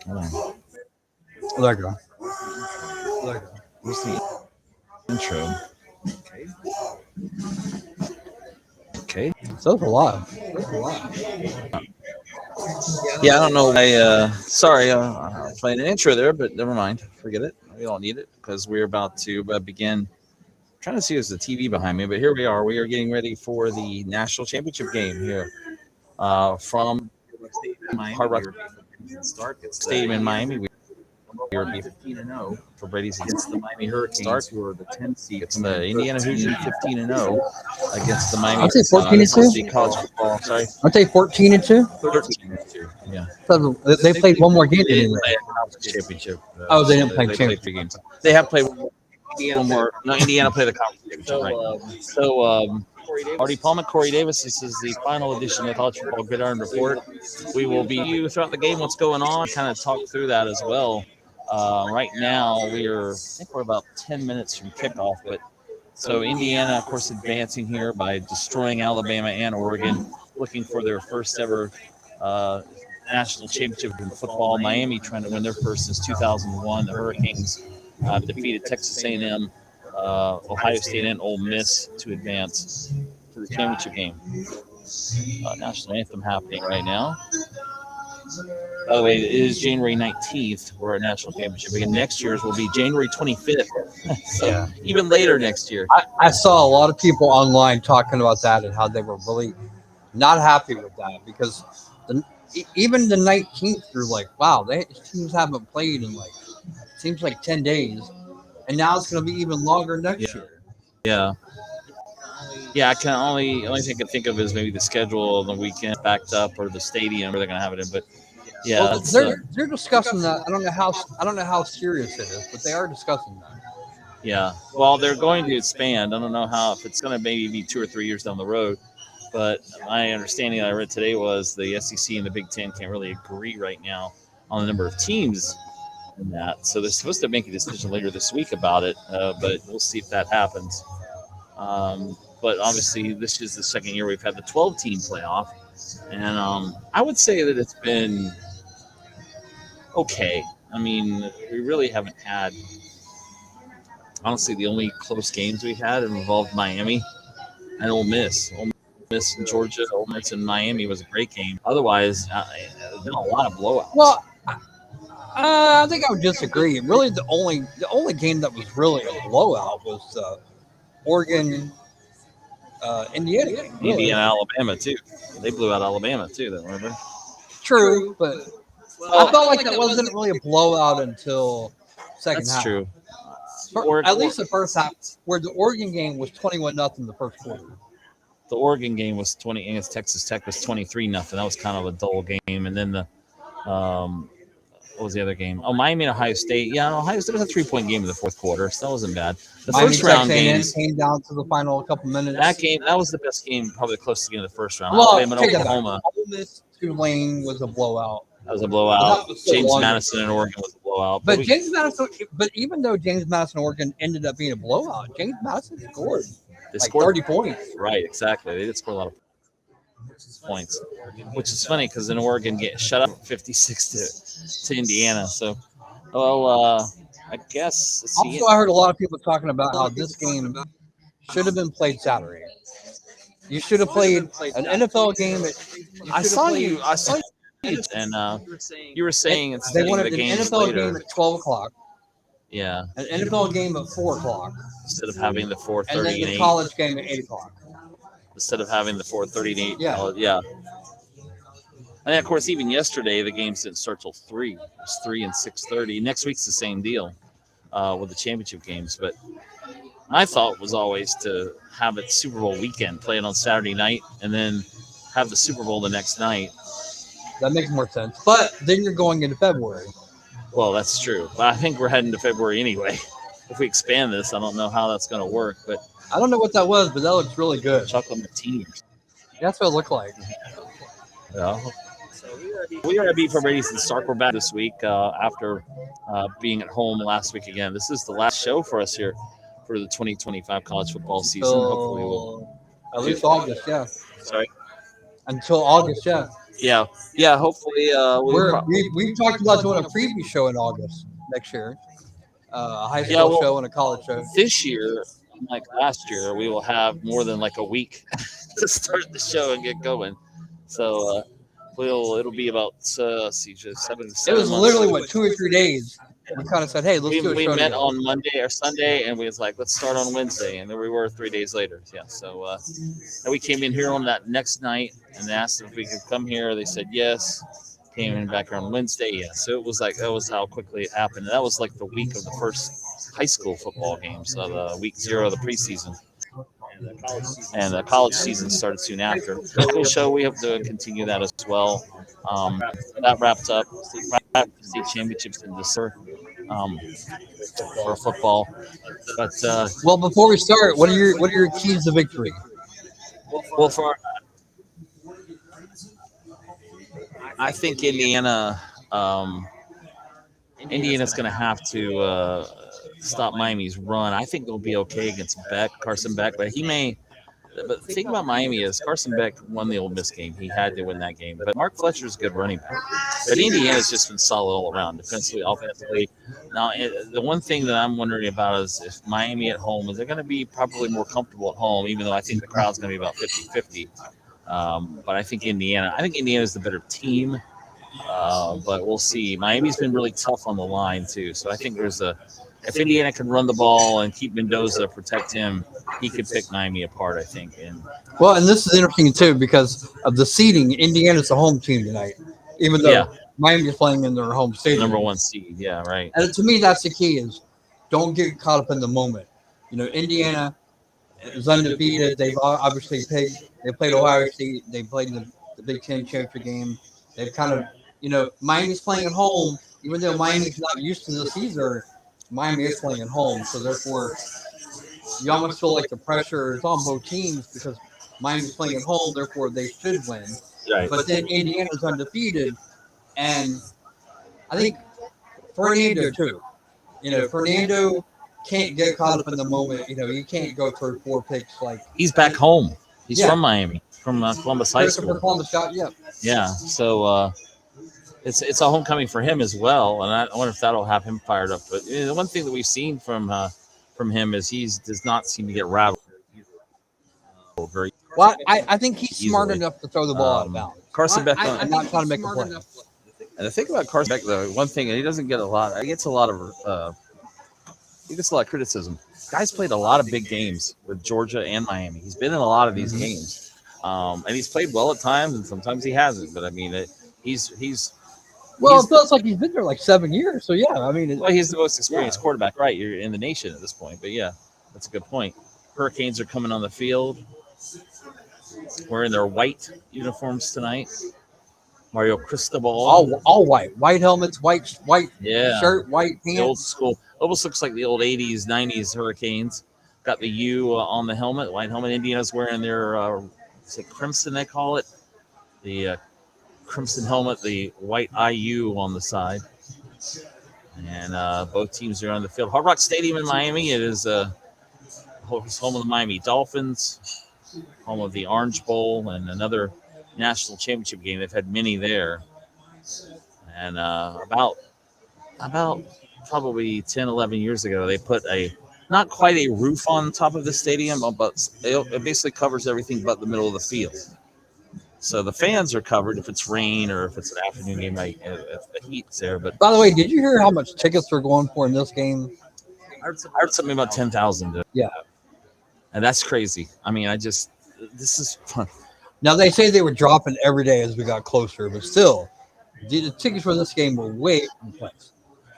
Hold on. There you go. There you go. Where's the intro? Okay. So that's a lot. Yeah, I don't know why. Sorry, I played an intro there, but never mind. Forget it. We don't need it because we're about to begin. Trying to see if there's a TV behind me, but here we are. We are getting ready for the national championship game here from Hard Rock Stadium in Miami. We are 15-0 for Brady's against the Miami Hurricanes, who are the 10 seed. It's the Indiana Hoosiers 15-0 against the Miami. I'd say 14 and This is 2. the college football. Sorry, Aren't they 14 and 2? 13-2. Yeah. So they played one more game. They didn't Didn't play they? a conference championship. Oh, they didn't play They played championship. 3 games. They have played one more. No, Indiana played the conference championship, right? So, Marty, Pallman, Corey Davis. This is the final edition of the College Football Gridiron Report. We will be you throughout the game. What's going on? Kind of talk through that as well. Right now, I think we're about 10 minutes from kickoff. But so Indiana, of course, advancing here by destroying Alabama and Oregon, looking for their first ever national championship in football. Miami trying to win their first since 2001. The Hurricanes defeated Texas A&M, Ohio State, and Ole Miss to advance to the championship game. National anthem happening right now. By the way, it is January 19th for our national championship. Again, next year's will be January 25th. So Yeah. even later next year. I saw a lot of people online talking about that and how they were really not happy with that because even the 19th, you're like, wow, teams haven't played in seems like 10 days, and now it's going to be even longer next year. Yeah. Yeah, I can only thing I can think of is maybe the schedule on the weekend backed up or the stadium where they're going to have it in. But yeah, Well, they're discussing that. I don't know how serious it is, but they are discussing that. Yeah. Well, they're going to expand. I don't know if it's going to maybe be 2 or 3 years down the road. But my understanding that I read today was the SEC and the Big Ten can't really agree right now on the number of teams in that. So they're supposed to make a decision later this week about it, but we'll see if that happens. But obviously, this is the second year we've had the 12-team playoff. And I would say that it's been okay. I mean, we really haven't had – honestly, the only close games we had involved Miami and Ole Miss. Ole Miss in Georgia, Ole Miss in Miami was a great game. Otherwise, there's been a lot of blowouts. Well, I think I would disagree. Really, the only game that was really a blowout was Oregon, Indiana game. Really. Indiana, Alabama too. They blew out Alabama too. That remember? True, but I felt like that wasn't really a blowout until second half. That's true. At least the first half, where the Oregon game was 21-0 the first quarter. The Oregon game was 20 against Texas Tech was 23-0. That was kind of a dull game. And then the what was the other game? Oh, Miami and Ohio State. Yeah, Ohio State was a 3-point game in the fourth quarter, so that wasn't bad. The first round games came down to the final couple minutes. That was the best game, probably the closest game of the first round. Well, Alabama and Oklahoma. Ole Miss Tulane was a blowout. That was a blowout. Was so James Madison and Oregon was a blowout. But even though James Madison and Oregon ended up being a blowout, James Madison scored. They scored 30 points. Right, exactly. They did score a lot of points, which is funny because in Oregon get shut up 56 to Indiana. So, I guess. Also, I heard a lot of people talking about how this game should have been played Saturday. You should have played an NFL game. I saw you, and you were saying they wanted the an NFL later. game at 12:00. Yeah, an NFL game at 4:00 instead of having the 4:30 and then the 8. college game at 8:00. Instead of having the 4:30 and 8. Yeah. Yeah. And of course, even yesterday the games didn't start till 3. It was 3 and 6:30. Next week's the same deal with the championship games. But my thought was always to have it Super Bowl weekend, play it on Saturday night, and then have the Super Bowl the next night. That makes more sense. But then you're going into February. Well, that's true. But I think we're heading to February anyway. If we expand this, I don't know how that's going to work. But I don't know what that was, but that looks really good. Chocolate martini. That's what it looked like. Yeah. We are at Beat for Brady's and Starke. We're back this week after being at home last week again. This is the last show for us here for the 2025 college football season. Hopefully we'll at least August, yeah. Sorry? Until August, yeah. yeah. Hopefully, We've talked about doing a preview show in August next year, a high yeah. school Well, show and a college show. this year, like last year, we will have more than like a week to start the show and get going. So it'll be about see, just It seven was months. literally what 2 or 3 days. We kind of said, "Hey, let's do a We show met together." on Monday or Sunday, and we was like, let's start on Wednesday, and there we were 3 days later. Yeah, so and we came in here on that next night and asked if we could come here. They said yes. Came in back on Wednesday. Yeah, so it was like that was how quickly it happened. That was like the week of the first high school football game, so the week 0 of the preseason, and the college season started soon after. School show, we hope to continue that as well. That wrapped up. Wrapped the state championships in December for football, but Well, before we start, what are your keys to victory? well, for I think Indiana's going to have to stop Miami's run. I think they'll be okay against Carson Beck, but he may. But the thing about Miami is Carson Beck won the Ole Miss game. He had to win that game. But Mark Fletcher's a good running back. But Indiana's just been solid all around, defensively, offensively. Now, the one thing that I'm wondering about is if Miami at home, is they're going to be probably more comfortable at home, even though I think the crowd's going to be about 50-50. But I think Indiana's the better team. But we'll see. Miami's been really tough on the line, too. So I think if Indiana can run the ball and keep Mendoza, protect him, he could pick Miami apart, I think. Well, and this is interesting too because of the seeding. Indiana's the home team tonight, even though Miami's playing in their home stadium. Number 1 seed, yeah, right. And to me, that's the key: is don't get caught up in the moment. Indiana is undefeated. They've obviously played Ohio State. They played the Big Ten championship game. They've kind of, Miami's playing at home, even though Miami's not used to the season. Miami is playing at home, so therefore you almost feel like the pressure is on both teams because Miami's playing at home, therefore they should win. Right. But then Indiana's undefeated, and I think Fernando too. Fernando can't get caught up in the moment. You can't go for 4 picks like he's back home. He's from Miami, from Columbus High School. Columbus shot, yeah. So it's a homecoming for him as well, and I wonder if that'll have him fired up. But the one thing that we've seen from him is he does not seem to get rattled very. Well, I think he's smart enough to throw the ball out of bounds. Carson Beck, I'm not trying to make a play. And the thing about Carson Beck, though, one thing, and he doesn't get a lot. He gets a lot of criticism. Guy's played a lot of big games with Georgia and Miami. He's been in a lot of these games, and he's played well at times, and sometimes he hasn't. But I mean, he's it feels like he's been there like 7 years. So yeah, I mean, he's the most experienced quarterback, right? You're in the nation at this point. But yeah, that's a good point. Hurricanes are coming on the field. Wearing their white uniforms tonight. Mario Cristobal. All white helmets, white shirt, white pants. The old school. Almost looks like the old 80s, 90s Hurricanes. Got the U on the helmet, white helmet. Indiana's wearing their is it crimson, they call it? The crimson helmet, the white IU on the side. And both teams are on the field. Hard Rock Stadium in Miami. It is home of the Miami Dolphins, home of the Orange Bowl, and another national championship game. They've had many there. And about probably 10, 11 years ago, they put not quite a roof on top of the stadium, but it basically covers everything but the middle of the field. So the fans are covered if it's rain or if it's an afternoon game, if the heat's there. But by the way, did you hear how much tickets are going for in this game? I heard something about 10,000. Yeah. And that's crazy. I mean, this is fun. Now, they say they were dropping every day as we got closer, but still, the tickets for this game were way in place.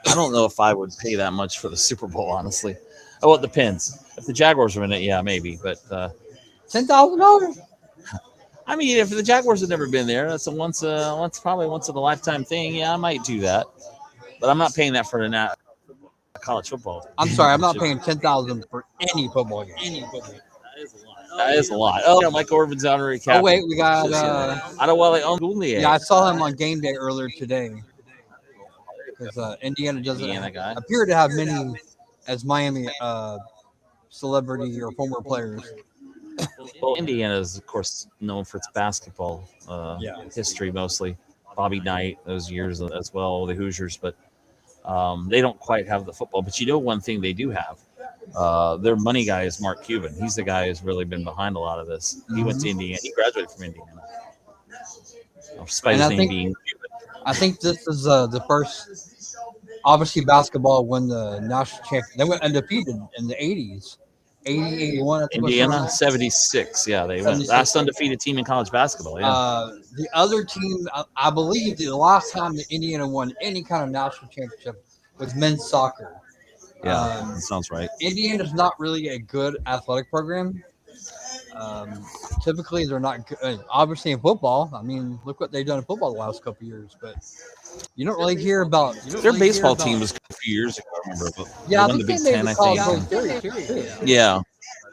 I don't know if I would pay that much for the Super Bowl, honestly. Oh, it depends. If the Jaguars are in it, yeah, maybe. But $10,000? I mean, if the Jaguars had never been there, that's probably once in a lifetime thing. Yeah, I might do that. But I'm not paying that for college football. I'm sorry, I'm not paying $10,000 for any football game. That is a lot. Oh, yeah, Mike Orvin's honorary captain. Oh, wait, we got Adewale Ongunlie. Yeah, I saw him on game day earlier today. Because Indiana doesn't appear to have many as Miami celebrity or former players. Well, Indiana is, of course, known for its basketball history mostly. Bobby Knight, those years as well, the Hoosiers, but they don't quite have the football. But one thing they do have? Their money guy is Mark Cuban. He's the guy who's really been behind a lot of this. He went to Indiana. He graduated from Indiana, despite And his name being Cuban. I think this is the first, obviously, basketball won the national champion. They went undefeated in the 80s. 80, 81, I think was Indiana, 76. Yeah, they went 76. last undefeated team in college basketball. Yeah. The other team, I believe, the last time that Indiana won any kind of national championship was men's soccer. Yeah, that sounds right. Indiana's not really a good athletic program. Typically, they're not good. Obviously, in football, I mean, look what they've done in football the last couple of years. But you don't really hear about their baseball team was a few years ago. I remember, but yeah, they I won the think Big they Ten. made I the College think. World Series too. Yeah,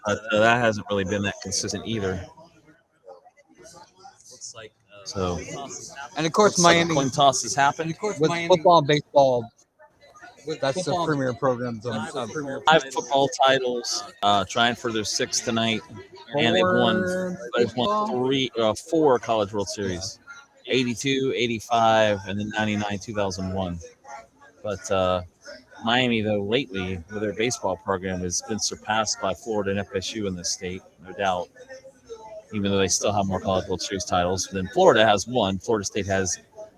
but that hasn't really been that consistent either. So, And of course, like Miami coin toss has happened. with football and baseball. That's the premier programs. 5 football titles, trying for their 6th tonight, and they've won 4 College World Series, 82, 85, and then 99, 2001. But Miami, though, lately with their baseball program has been surpassed by Florida and FSU in this state, no doubt. Even though they still have more College World Series titles than Florida has one, Florida State has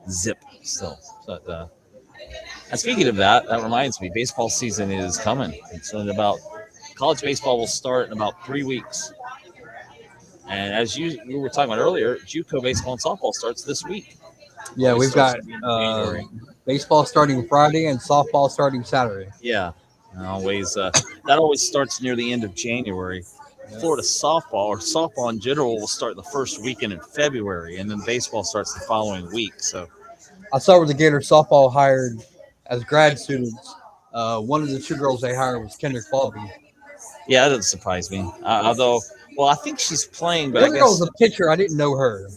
zip still. But, and speaking of that, that reminds me, baseball season is coming. So college baseball will start in about 3 weeks. And as we were talking about earlier, JUCO baseball and softball starts this week. Yeah, we've got baseball starting Friday and softball starting Saturday. Yeah, that always starts near the end of January. Florida softball in general will start the first weekend in February, and then baseball starts the following week. So I saw where the Gator softball hired as grad students. One of the 2 girls they hired was Kendrick Falvey. Yeah, that doesn't surprise me. Although, I think she's playing, but the other girl was a pitcher. I didn't know her.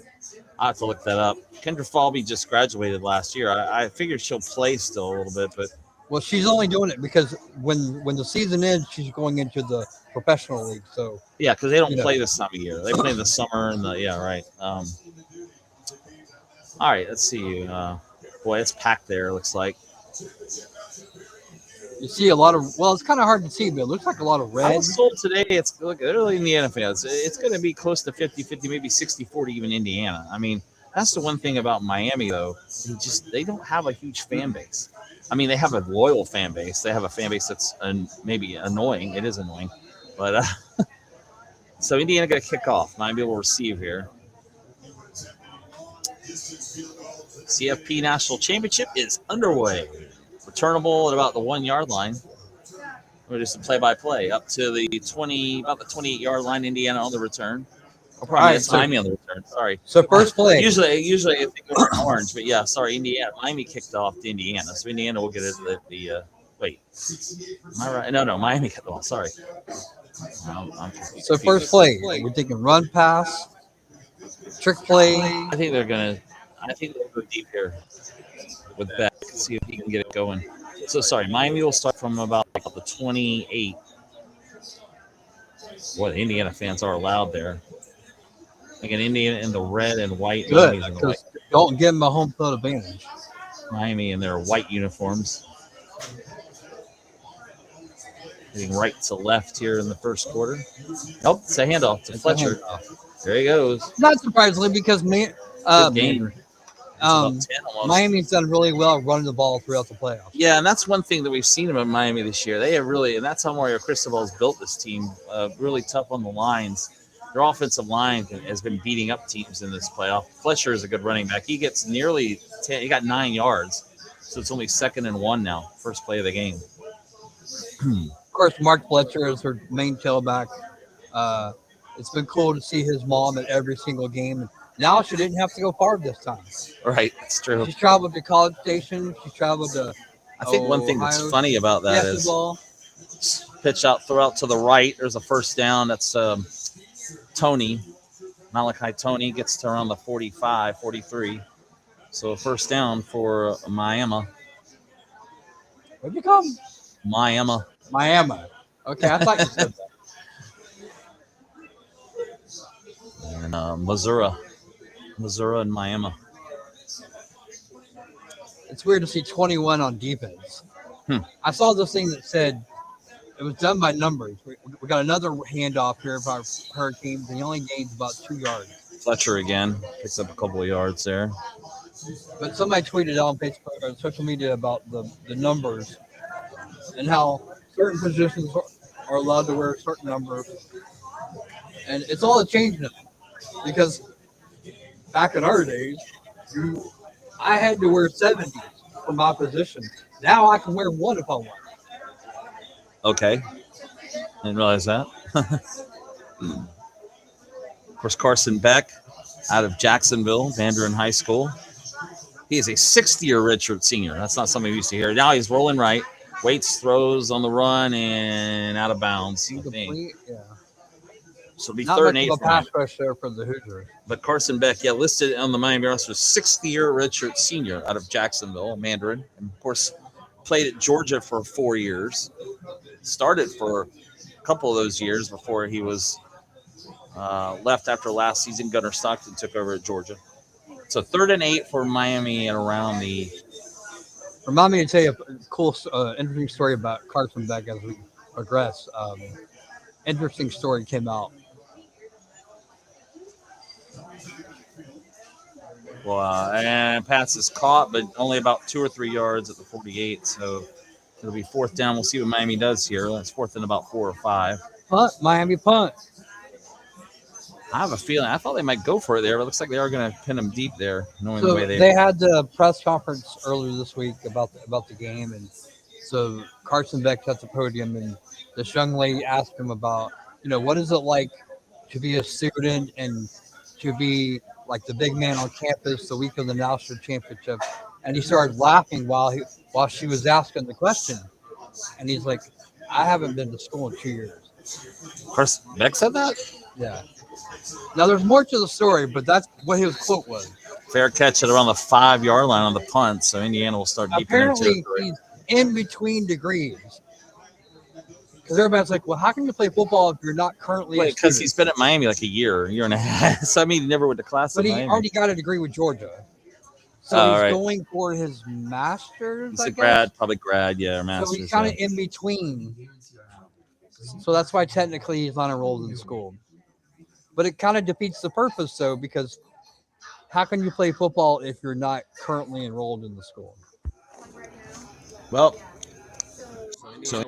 I have to look that up. Kendra Falvey just graduated last year. I figured she'll play still a little bit, but well, she's only doing it because when the season ends, she's going into the professional league. So yeah, because they don't play this time of year. They play in the summer and right. All right, let's see. Boy, it's packed there. Looks like. You see a lot of, it's kind of hard to see, but it looks like a lot of red. I was told today it's early in the NFL. It's going to be close to 50-50, maybe 60-40 even Indiana. I mean, that's the one thing about Miami, though. They don't have a huge fan base. I mean, they have a loyal fan base. They have a fan base that's maybe annoying. It is annoying. But so Indiana going to kick off. Miami will receive here. CFP National Championship is underway. Returnable at about the 1-yard line. We're just a play-by-play up to the about the 28-yard line. Indiana on the return. It's Miami on the return. Sorry. So first play. Usually I think it's orange, but yeah, sorry, Indiana. Miami kicked off to Indiana, so Indiana will get it at the. Wait, am I right? No, Miami kicked off. Sorry. So first play, we're thinking run, pass, trick play. I think they'll go deep here with Beck. See if he can get it going. So sorry, Miami will start from about the 28. Boy, the Indiana fans are loud there. Again, Indiana in the red and white. Good, because don't give them a home field advantage. Miami in their white uniforms. Getting right to left here in the first quarter. Nope, it's a handoff to Fletcher. There he goes. Not surprisingly, because good game. Miami's done really well running the ball throughout the playoffs. Yeah, and that's one thing that we've seen about Miami this year. They have really, and that's how Mario Cristobal's built this team, really tough on the lines. Their offensive line has been beating up teams in this playoff. Fletcher is a good running back. He gets nearly 10. He got 9 yards, so it's only 2nd and 1 now. First play of the game. Of course, Mark Fletcher is her main tailback. It's been cool to see his mom at every single game. Now she didn't have to go far this time. Right, it's true. She traveled to College Station. She traveled to I think one thing that's funny about that is throw out to the right. There's a first down. That's Tony. Malachi Tony gets to around the 45, 43. So a first down for Miami. What'd you call him? Miami. Okay, I thought you said that. and Missouri and Miami. It's weird to see 21 on defense. I saw this thing that said it was done by numbers. We got another handoff here of our Hurricanes, and he only gains about 2 yards. Fletcher again picks up a couple of yards there. But somebody tweeted out on Facebook or social media about the numbers and how certain positions are allowed to wear a certain number. And it's all a change now. Because back in our days, I had to wear 70s for my position. Now I can wear 1 if I want. Okay. Didn't realize that. Of course, Carson Beck out of Jacksonville, Mandarin High School. He is a 6th-year redshirt senior. That's not something we used to hear. Now he's rolling right. Waits, throws on the run, and out of bounds. Incomplete, yeah. So it'll be Not 3rd and much 8 of a pass rush there for the Hoosiers. But Carson Beck, listed on the Miami roster, 6th-year redshirt senior out of Jacksonville, Mandarin. And, of course, played at Georgia for 4 years. Started for a couple of those years before he was left after last season. Gunnar Stockton took over at Georgia. So 3rd and 8 for Miami and around the. Remind me to tell you a cool, interesting story about Carson Beck as we progress. Interesting story came out. Well, and pass is caught, but only about 2 or 3 yards at the 48. So it'll be 4th down. We'll see what Miami does here. That's 4th and about 4 or 5. Punt, Miami punt. I have a feeling. I thought they might go for it there, but it looks like they are going to pin them deep there, knowing So the way they had the press conference earlier this week about the game, and so Carson Beck's at the podium, and this young lady asked him about, what is it like to be a student and to be like the big man on campus the week of the national championship, and he started laughing while she was asking the question, and he's like, I haven't been to school in 2 years. Carson Beck said that? Yeah. Now, there's more to the story, but that's what his quote was. Fair catch at around the 5-yard line on the punt, so Indiana will start deep. Apparently, he's in between degrees. Because everybody's like, well, how can you play football if you're not currently a because student? he's been at Miami like a year and a half. So, I mean, he never went to class But at he Miami. already got a degree with Georgia. So he's going for his master's, He's I a guess? grad, probably grad, or master's. So he's kind of in between. So that's why technically he's not enrolled in school. But it kind of defeats the purpose, though, because how can you play football if you're not currently enrolled in the school? Well, so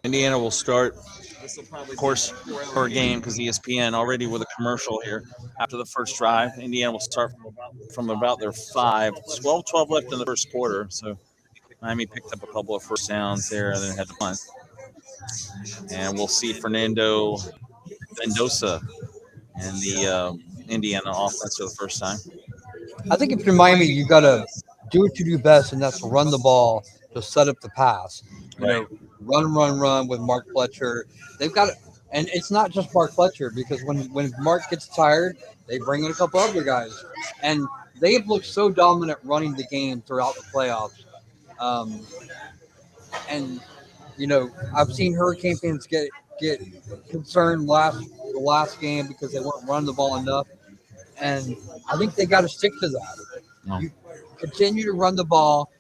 Indiana will start. Of course, for a game because ESPN already with a commercial here. After the first drive, Indiana will start from about their 5. 12 left in the first quarter. So Miami picked up a couple of first downs there and then had to punt. And we'll see Fernando Mendoza and the Indiana offense for the first time. I think if you're Miami, you got to do what you do best, and that's run the ball to set up the pass. Run with Mark Fletcher. They've got it, and it's not just Mark Fletcher, because when Mark gets tired, they bring in a couple other guys, and they've looked so dominant running the game throughout the playoffs. And I've seen Hurricane fans get concerned the last game because they weren't running the ball enough, and I think they got to stick to that. No. You continue to run the ball,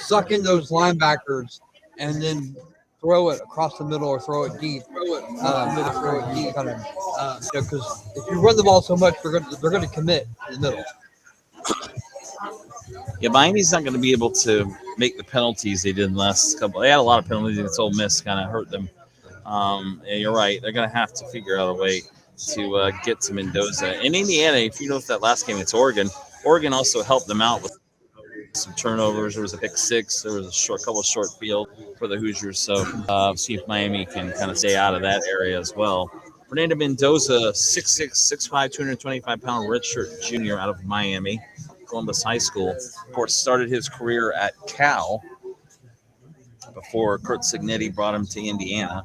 suck in those linebackers, and then throw it across the middle or throw it deep. Because if you run the ball so much, they're going to commit in the middle. Yeah, Miami's not going to be able to make the penalties they did in the last couple. They had a lot of penalties against Ole Miss, kind of hurt them. And you're right; they're going to have to figure out a way to get to Mendoza. In Indiana, if you know that last game, it's Oregon. Oregon also helped them out with some turnovers. There was a pick 6. There was a couple of short field for the Hoosiers. So see if Miami can kind of stay out of that area as well. Fernando Mendoza, 6'6", 6'5", 225-pound redshirt junior out of Miami, Columbus High School. Of course, started his career at Cal before Curt Cignetti brought him to Indiana.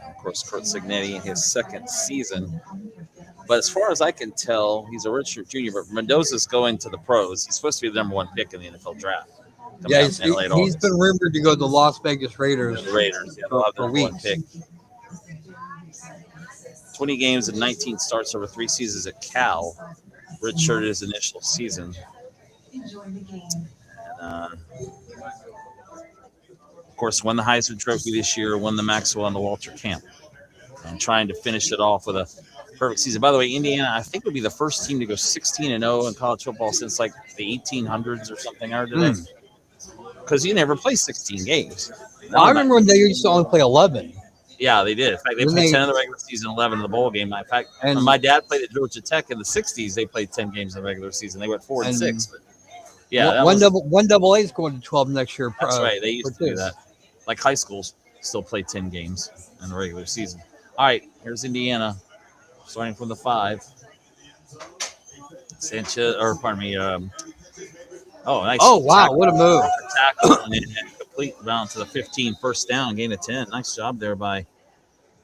Of course, Curt Cignetti in his second season. But as far as I can tell, he's a redshirt junior, but Mendoza's going to the pros. He's supposed to be the number 1 pick in the NFL draft. Yeah, he's been rumored to go to the Las Vegas Raiders. The Raiders, yeah, they'll have the number 1 pick. 20 games and 19 starts over 3 seasons at Cal. Redshirted his initial season. And, of course, won the Heisman Trophy this year, won the Maxwell and the Walter Camp. And trying to finish it off with a perfect season. By the way, Indiana, I think, would be the first team to go 16-0 in college football since like the 1800s or something. I heard today. Because you never play 16 games. Well, I remember when they used to only play 11. Yeah, they did. In fact, they played 10 in the regular season, 11 in the bowl game. In fact, when my dad played at Georgia Tech in the 60s, they played 10 games in the regular season. They went 4-6. But yeah, one double A is going to 12 next year. That's right. They used to do that. Like high schools still play 10 games in the regular season. All right, here's Indiana, starting from the 5. Sanchez, or pardon me. Nice. Oh, wow, what a move. Tackle and complete round to the 15, first down, gain of 10. Nice job there by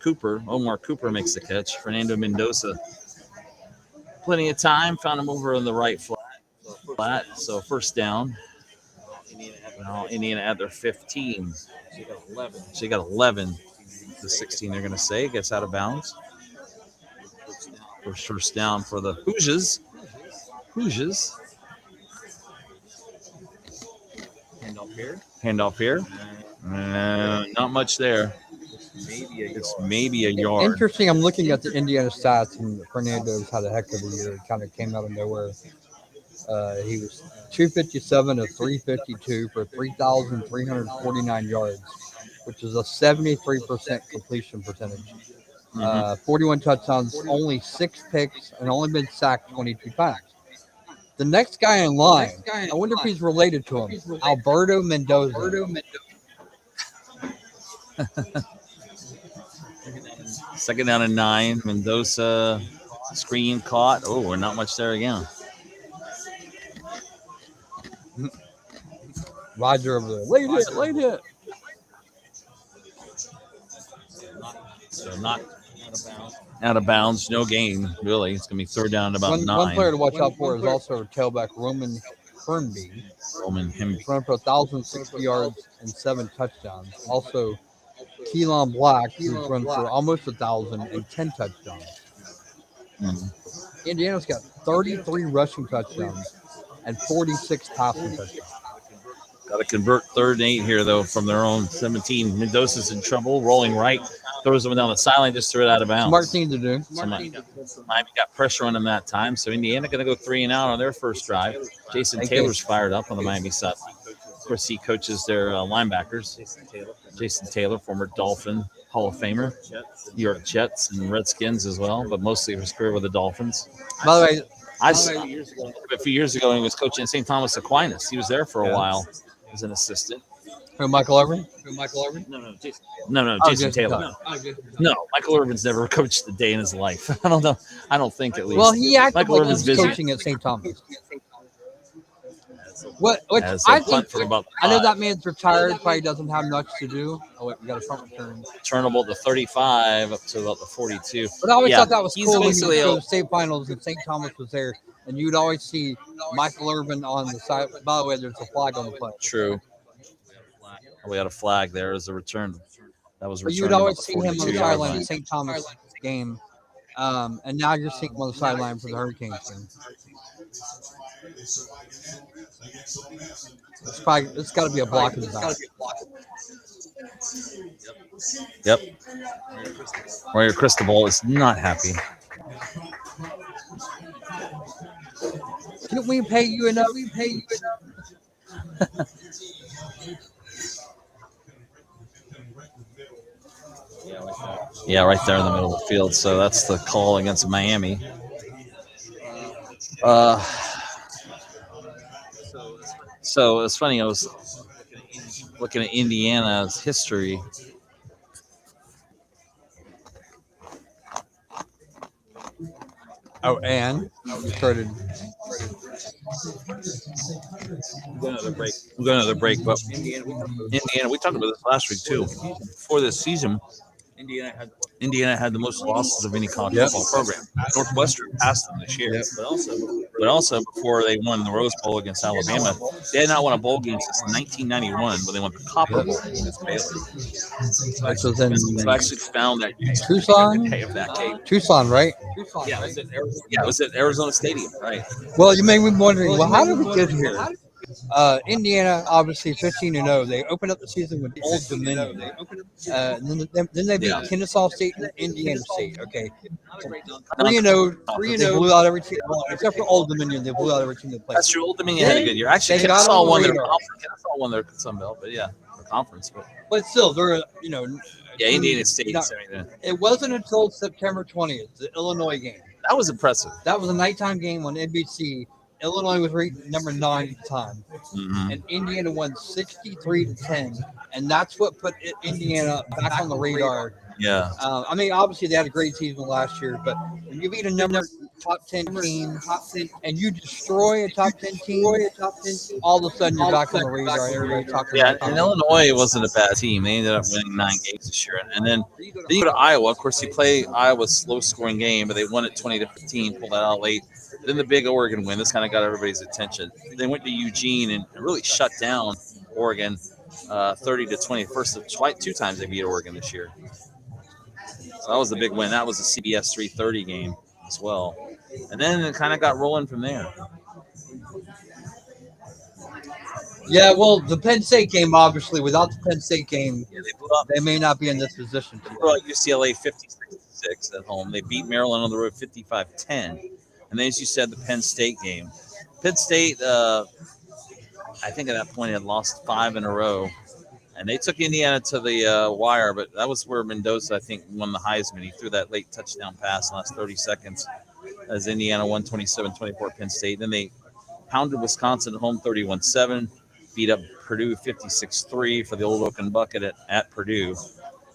Cooper. Omar Cooper makes the catch. Fernando Mendoza. Plenty of time. Found him over on the right flat. So first down. Now Indiana at their 15. So you got 11. The 16, they're going to say. Gets out of bounds. First down for the Hoosiers. Handoff here. Not much there. It's maybe a yard. Interesting. I'm looking at the Indiana stats, and Fernando's had a heck of a year. It kind of came out of nowhere. He was 257 of 352 for 3,349 yards, which is a 73% completion percentage. 41 touchdowns, only 6 picks, and only been sacked 22 times. The next guy in line, I wonder if he's related to him, Alberto Mendoza. Second down and 9. Mendoza screen caught. Oh, we're not much there again. Roger over there. Late hit. So not out of bounds. No gain, really. It's going to be third down at about 9. One player to watch out for is also tailback Roman Hernby. Run for 1,060 yards and 7 touchdowns. Also, Keelan Black, who's run for almost 1,000 and 10 touchdowns. Indiana's got 33 rushing touchdowns and 46 passing touchdowns. Got to convert 3rd and 8 here, though, from their own 17. Mendoza's in trouble, rolling right. Throws him down the sideline, just threw it out of bounds. Smart thing to do. Miami got pressure on him that time, so Indiana going to go 3 and out on their first drive. Jason Taylor's fired up on the Miami side. Of course, he coaches their linebackers. Jason Taylor, former Dolphin Hall of Famer, New York Jets and Redskins as well, but mostly his career with the Dolphins. By the way, a few years ago, he was coaching St. Thomas Aquinas. He was there for a while as an assistant. Michael Irvin? No, Jason Taylor. No, Michael Irvin's never coached a day in his life. I don't know. I don't think, at least. Well, he actually Michael Irvin's busy coaching at St. Thomas. Which I think I know that man's retired, probably doesn't have much to do. Oh wait, we got a front return. Turnable to 35 up to about the 42. But I always thought that was He's cool when basically you go to state finals and St. Thomas was there, and you'd always see Michael Irvin on the side. By the way, there's a flag on the play. True. We had a flag there as a return. That was. But you'd always see him on the sideline at St. Thomas game, and now you're seeing him on the sideline for the Hurricanes game. It's got to be a block in the back. Yep. Royer Cristobal is not happy. Didn't we pay you enough? Yeah, right there in the middle of the field. So that's the call against Miami. So it's funny. I was looking at Indiana's history. Oh, and you started. We'll go another break. But Indiana, we talked about this last week too. Before this season, Indiana had Indiana had the most losses of any college Yep. football program. Northwestern passed them this year, Yep. but also before they won the Rose Bowl against Alabama, they had not won a bowl game since 1991 when they won the Copper Yep. Bowl against Baylor. Which was in So I actually found that Tucson, day of that game. Tucson, right? Yeah, it was at Arizona Stadium, right? Well, you may be wondering, well, how did we get here? Indiana, obviously 15-0. They opened up the season with Old Dominion. Then they beat Yeah. Kennesaw State and Indiana State. Okay, 3-0. They blew out every team except for Old Dominion. They blew out every team they played. That's true. Old Dominion had a good year. Actually, They got Kennesaw on the won their radar. conference. Kennesaw won their Sun Belt, but yeah, the conference. But But still, they're yeah, Indiana State. not- It wasn't until September 20th, the Illinois game. That was impressive. That was a nighttime game on NBC. Illinois was ranked number 9 at the time, Mm-hmm. and Indiana won 63-10, and that's what put Indiana back on the radar. Yeah. I mean, obviously they had a great season last year, but when you beat a number top 10 team and you destroy a top 10 team, all of a sudden you're back on the radar. Everybody talking Yeah, about and it. Illinois wasn't a bad team. They ended up winning 9 games this year, and then you go to Iowa. Of course, you play Iowa's slow-scoring game, but they won it 20-15, pulled that out late. Then the big Oregon win. This kind of got everybody's attention. They went to Eugene and really shut down Oregon, 30-20. First of 2 times they beat Oregon this year. So that was the big win. That was a CBS 3:30 game as well, and then it kind of got rolling from there. Yeah, well, the Penn State game, obviously, without the Penn State game, Yeah, they blew up. they may not be in this position They today. blew out UCLA 56 at home. They beat Maryland on the road 55-10. And then, as you said, the Penn State game. Penn State, I think at that point, had lost 5 in a row. And they took Indiana to the wire, but that was where Mendoza, I think, won the Heisman. He threw that late touchdown pass in the last 30 seconds as Indiana won 27-24 Penn State. Then they pounded Wisconsin at home 31-7, beat up Purdue 56-3 for the old Oaken Bucket at Purdue.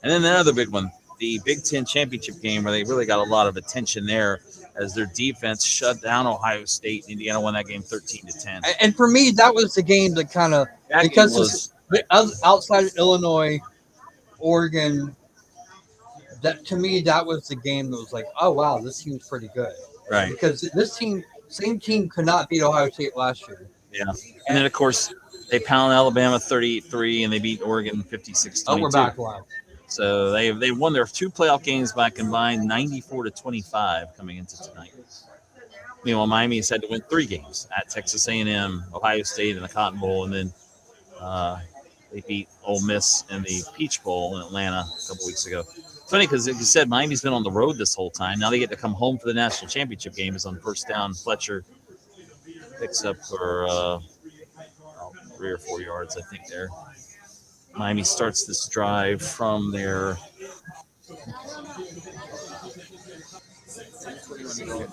And then the other big one, the Big Ten championship game, where they really got a lot of attention there as their defense shut down Ohio State. Indiana won that game 13-10. And for me, that was the game that kind of, That because game was outside of Illinois, Oregon, that to me, that was the game that was like, oh, wow, this team's pretty good. right. Because this team, same team could not beat Ohio State last year. Yeah. And then, of course, they pounded Alabama 38-3, and they beat Oregon 56-22. Oh, we're back live. So they won their 2 playoff games by combined 94-25 coming into tonight. Meanwhile, Miami's had to win 3 games at Texas A&M, Ohio State, and the Cotton Bowl, and then they beat Ole Miss in the Peach Bowl in Atlanta a couple weeks ago. It's funny because, like you said, Miami's been on the road this whole time. Now they get to come home for the national championship game. Is on first down. Fletcher picks up for 3 or 4 yards, I think, there. Miami starts this drive from their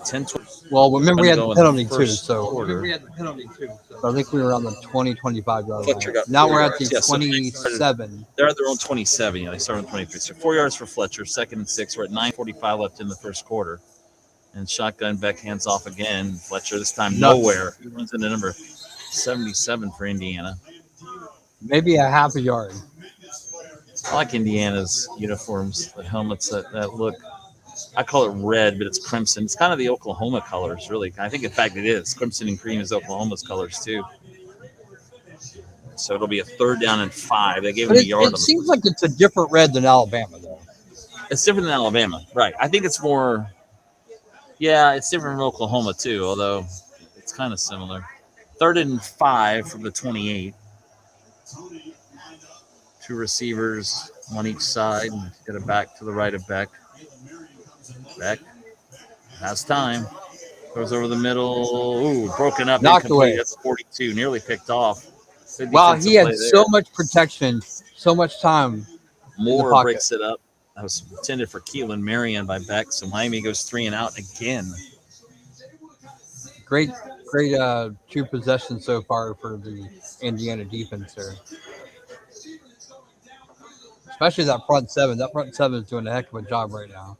10-20. Well, remember we had the penalty too, first so quarter. I think we were on the 20-25 yard Fletcher line. got Now 4 we're at yards. the Yeah, so they 27. They're at their own 27. Yeah, they started on 23. So 4 yards for Fletcher, 2nd and 6. We're at 9:45 left in the first quarter. And shotgun, Beck hands off again. Fletcher this time nowhere. He runs into number 77 for Indiana. Maybe a half a yard. I like Indiana's uniforms, the helmets that look. I call it red, but it's crimson. It's kind of the Oklahoma colors, really. I think, in fact, it is. Crimson and cream is Oklahoma's colors, too. So it'll be a 3rd down and 5. They gave But him a yard. it seems like it's a different red than Alabama, though. It's different than Alabama, right? I think it's more. Yeah, it's different from Oklahoma too, although it's kind of similar. 3rd and 5 from the 28. 2 receivers, one each side. Get it back to the right of Beck. Beck has time. Goes over the middle. Ooh, broken up. Knocked incomplete. away. That's 42. Nearly picked off. Good Wow, defensive he had play there. so much protection, so much time. Moore pocket. breaks it up. That was intended for Keelan Marion by Beck. So Miami goes 3 and out again. Great 2 possessions so far for the Indiana defense there. Especially that front 7. That front 7 is doing a heck of a job right now.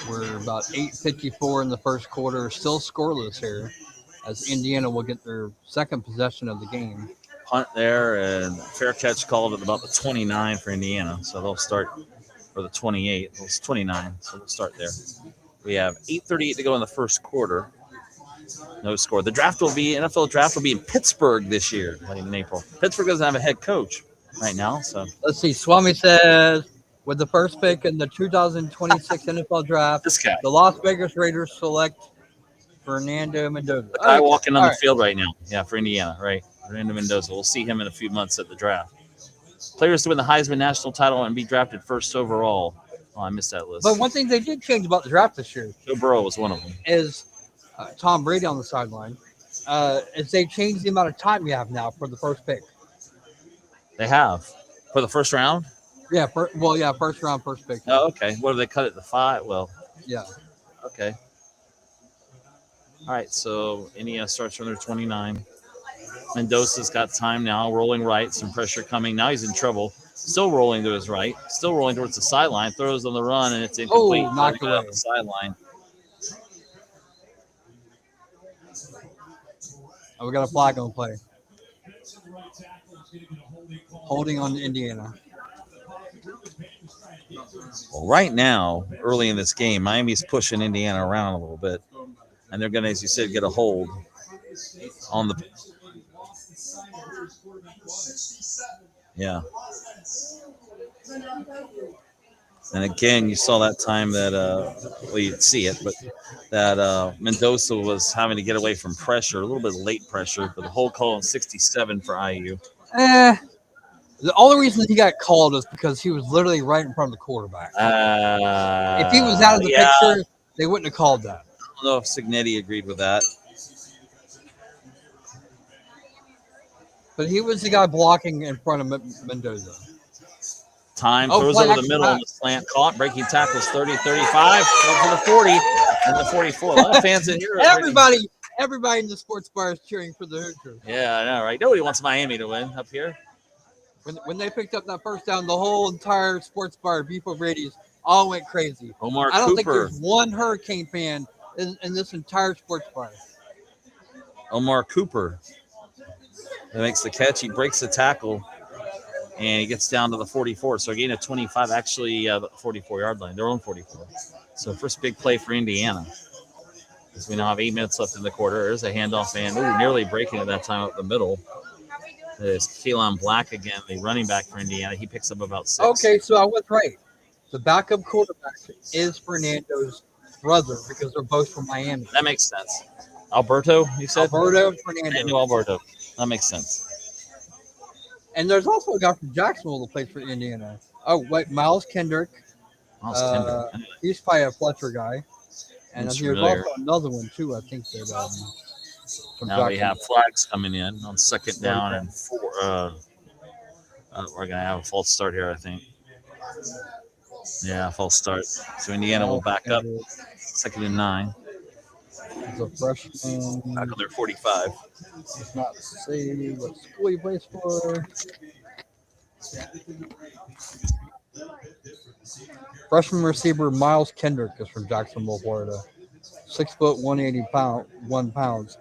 We're about 8:54 in the first quarter, still scoreless here. as Indiana will get their second possession of the game. Punt there, and fair catch called at about the 29 for Indiana. So they'll start, or the 28. It's 29, so we'll start there. We have 8:38 to go in the first quarter. No score. The NFL draft will be in Pittsburgh this year, like in April. Pittsburgh doesn't have a head coach right now, so Let's see. Swami says, with the first pick in the 2026 NFL draft, this guy, the Las Vegas Raiders select Fernando Mendoza. the guy Okay, walking on all the right. field right now, yeah, for Indiana, right? Fernando Mendoza. We'll see him in a few months at the draft. Players to win the Heisman National title and be drafted first overall. Oh, I missed that list. But one thing they did change about the draft this year Joe Burrow was one of them. is Tom Brady on the sideline. Is they changed the amount of time you have now for the first pick. They have for the first round. Yeah, first round, first pick. Oh, okay. What do they cut it to 5? Well, Yeah. okay. All right. So Indiana starts from their 29. Mendoza's got time now, rolling right, some pressure coming. Now he's in trouble. Still rolling to his right, still rolling towards the sideline. Throws on the run, and it's incomplete. Knocked away. Off the sideline. We got a flag on play. Holding on to Indiana. Well, right now, early in this game, Miami's pushing Indiana around a little bit, and they're going to, as you said, get a hold on the. Yeah. And again, you saw that time that, well, you'd see it, but that Mendoza was having to get away from pressure, a little bit of late pressure, but the whole call on 67 for IU. The only reason he got called is because he was literally right in front of the quarterback. If he was out of the picture, they wouldn't have called that. I don't know if Signetti agreed with that. But he was the guy blocking in front of Mendoza. Time, throws over the middle on the slant, caught, breaking tackles 30, 35, go for the 40, and the 44. A lot of fans in here. Everybody in the sports bar is cheering for the Hoosiers. Yeah, I know, right? Nobody wants Miami to win up here. When they picked up that first down, the whole entire sports bar, Beeple Brady's, all went crazy. Omar I don't think Cooper. there's one Hurricane fan in this entire sports bar. Omar Cooper that makes the catch. He breaks the tackle, and he gets down to the 44. So a gain of 25, actually the 44-yard line, their own 44. So first big play for Indiana. As we now have 8 minutes left in the quarter. There's a handoff, and nearly breaking at that time up the middle. There's Keelan Black again, the running back for Indiana. He picks up about 6. Okay, so I was right. The backup quarterback is Fernando's brother because they're both from Miami. That makes sense. Alberto, you said? Alberto and Fernando. Daniel Alberto. That makes sense. And there's also a guy from Jacksonville that plays for Indiana. Oh, wait, Miles Kendrick. He's probably a Fletcher guy. And there's also another one, too, I think. That, now we have flags coming in on second down and 4. We're going to have a false start here, I think. Yeah, false start. So Indiana will back up. 2nd and 9. He's a freshman. Back on their 45. Does not say what school he plays for. Freshman receiver Miles Kendrick is from Jacksonville, Florida. 6 foot, 1 pounds.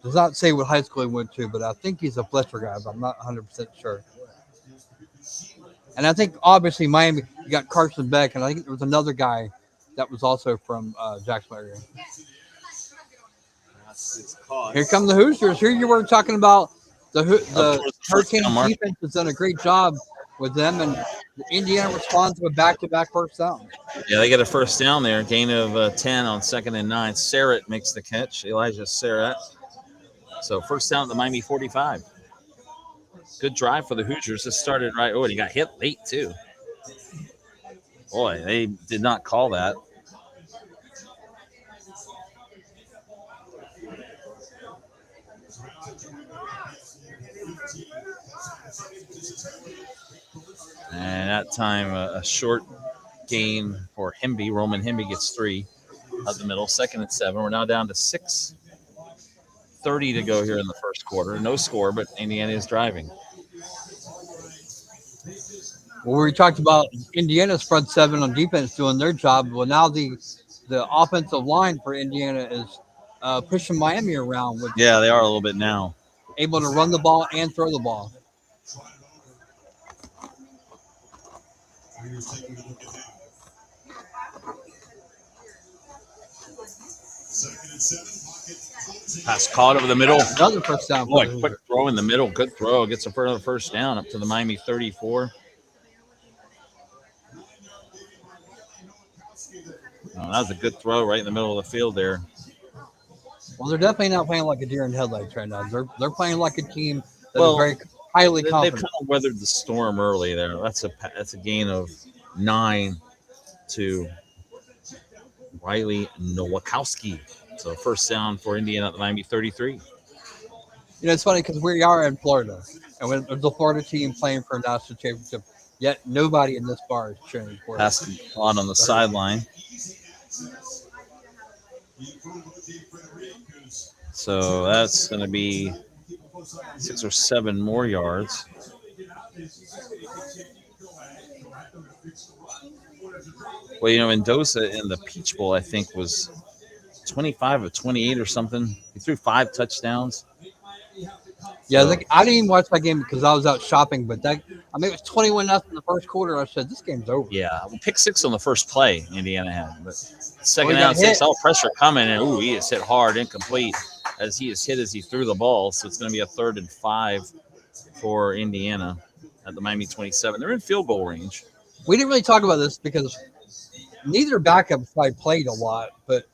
Does not say what high school he went to, but I think he's a Fletcher guy, but I'm not 100% sure. And I think obviously Miami, you got Carson Beck, and I think there was another guy that was also from Jacksonville area. Here come the Hoosiers. Here you were talking about the Hurricane defense has done a great job with them, and Indiana responds with back-to-back first down. Yeah, they get a first down there. Gain of 10 on 2nd and 9. Sarrett makes the catch. Elijah Sarrett. So first down at the Miami 45. Good drive for the Hoosiers. This started right. Oh, and he got hit late, too. Boy, they did not call that. And that time, a short gain for Hemby. Roman Hemby gets 3 out the middle. 2nd and 7. We're now down to 6:30 to go here in the first quarter. No score, but Indiana is driving. Well, we talked about Indiana's front 7 on defense doing their job. Well, now the offensive line for Indiana is pushing Miami around with Yeah, they are a little bit now. able to run the ball and throw the ball. Pass caught over the middle. Another first down. Boy, quick throw in the middle. Good throw. Gets a first down up to the Miami 34. Oh, that was a good throw right in the middle of the field there. Well, they're definitely not playing like a deer in headlights right now. They're playing like a team that Well, is very highly They've confident. kind of weathered the storm early there. That's a gain of 9 to Riley Nowakowski. So first down for Indiana at the Miami 33. You know, it's funny because we are in Florida, and when there's a Florida team playing for a national championship, yet nobody in this bar is cheering for us. Pass on the sideline. So that's going to be 6 or 7 more yards. Well, you know, Mendoza in the Peach Bowl, I think, was 25 of 28 or something. He threw 5 touchdowns. Yeah, So, I didn't even watch that game because I was out shopping, but it was 21-0 in the first quarter. I said, this game's over. yeah, well, pick 6 on the first play Indiana had. But second he down, got 6, hit. all pressure coming, and he is hit hard, incomplete, as he is hit as he threw the ball. So it's going to be a 3rd and 5 for Indiana at the Miami 27. They're in field goal range. We didn't really talk about this because neither backup probably played a lot, but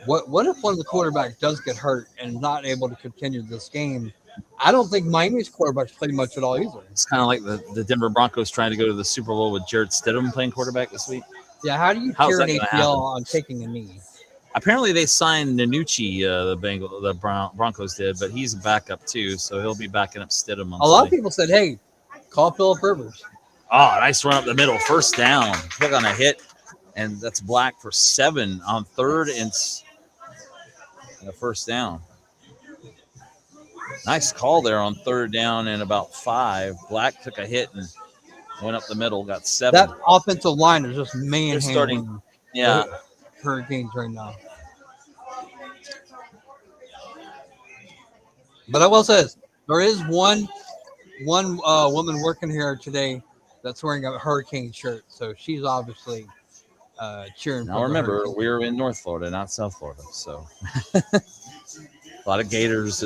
what if one of the quarterbacks does get hurt and is not able to continue this game? I don't think Miami's quarterbacks played much at all either. It's kind of like the Denver Broncos trying to go to the Super Bowl with Jarrett Stidham playing quarterback this week. Yeah, how do you How's cure an that gonna ACL happen? on taking a knee? Apparently, they signed Nanucci, the Broncos did, but he's a backup too, so he'll be backing up Stidham. A lot of people said, hey, call Phillip Rivers. Oh, nice run up the middle. First down. Took on a hit, and that's Black for 7 on 3rd and a first down. Nice call there on 3rd down and about 5. Black took a hit and went up the middle, got 7. That offensive line is just manhandling Yeah. Hurricanes right now. But I will say this, there is one woman working here today that's wearing a Hurricane shirt, so she's obviously cheering. Now remember, we're in North Florida, not South Florida, so a lot of Gators,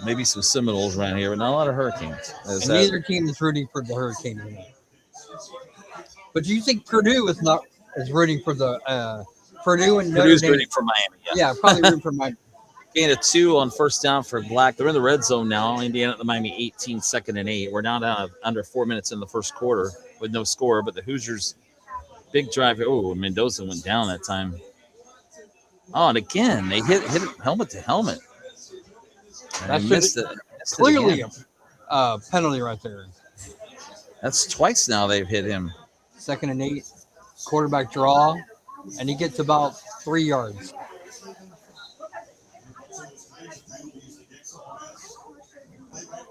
maybe some Seminoles around here, but not a lot of Hurricanes. And neither team is rooting for the Hurricane anymore. But do you think Purdue is rooting for the Purdue and Notre Purdue's Dame? rooting for Miami. Yeah, probably rooting for Miami. Gain of 2 on first down for Black. They're in the red zone now. Indiana at the Miami 18, 2nd and 8. We're now down under 4 minutes in the first quarter with no score, but the Hoosiers, big drive. Oh, Mendoza went down that time. Oh, and again, they hit it helmet to helmet. That's missed it. Clearly a penalty right there. That's twice now they've hit him. 2nd and 8, quarterback draw, and he gets about 3 yards.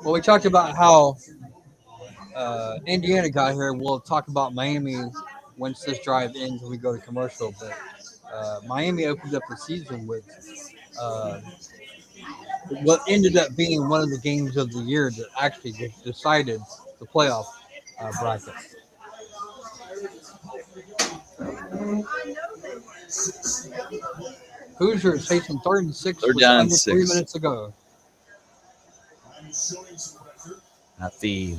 Well, we talked about how Indiana got here. We'll talk about Miami once this drive ends and we go to commercial. But Miami opened up the season with what ended up being one of the games of the year that actually decided the playoff bracket. Hoosiers facing 3rd and 6 They're with down under 6. 3 minutes ago. At the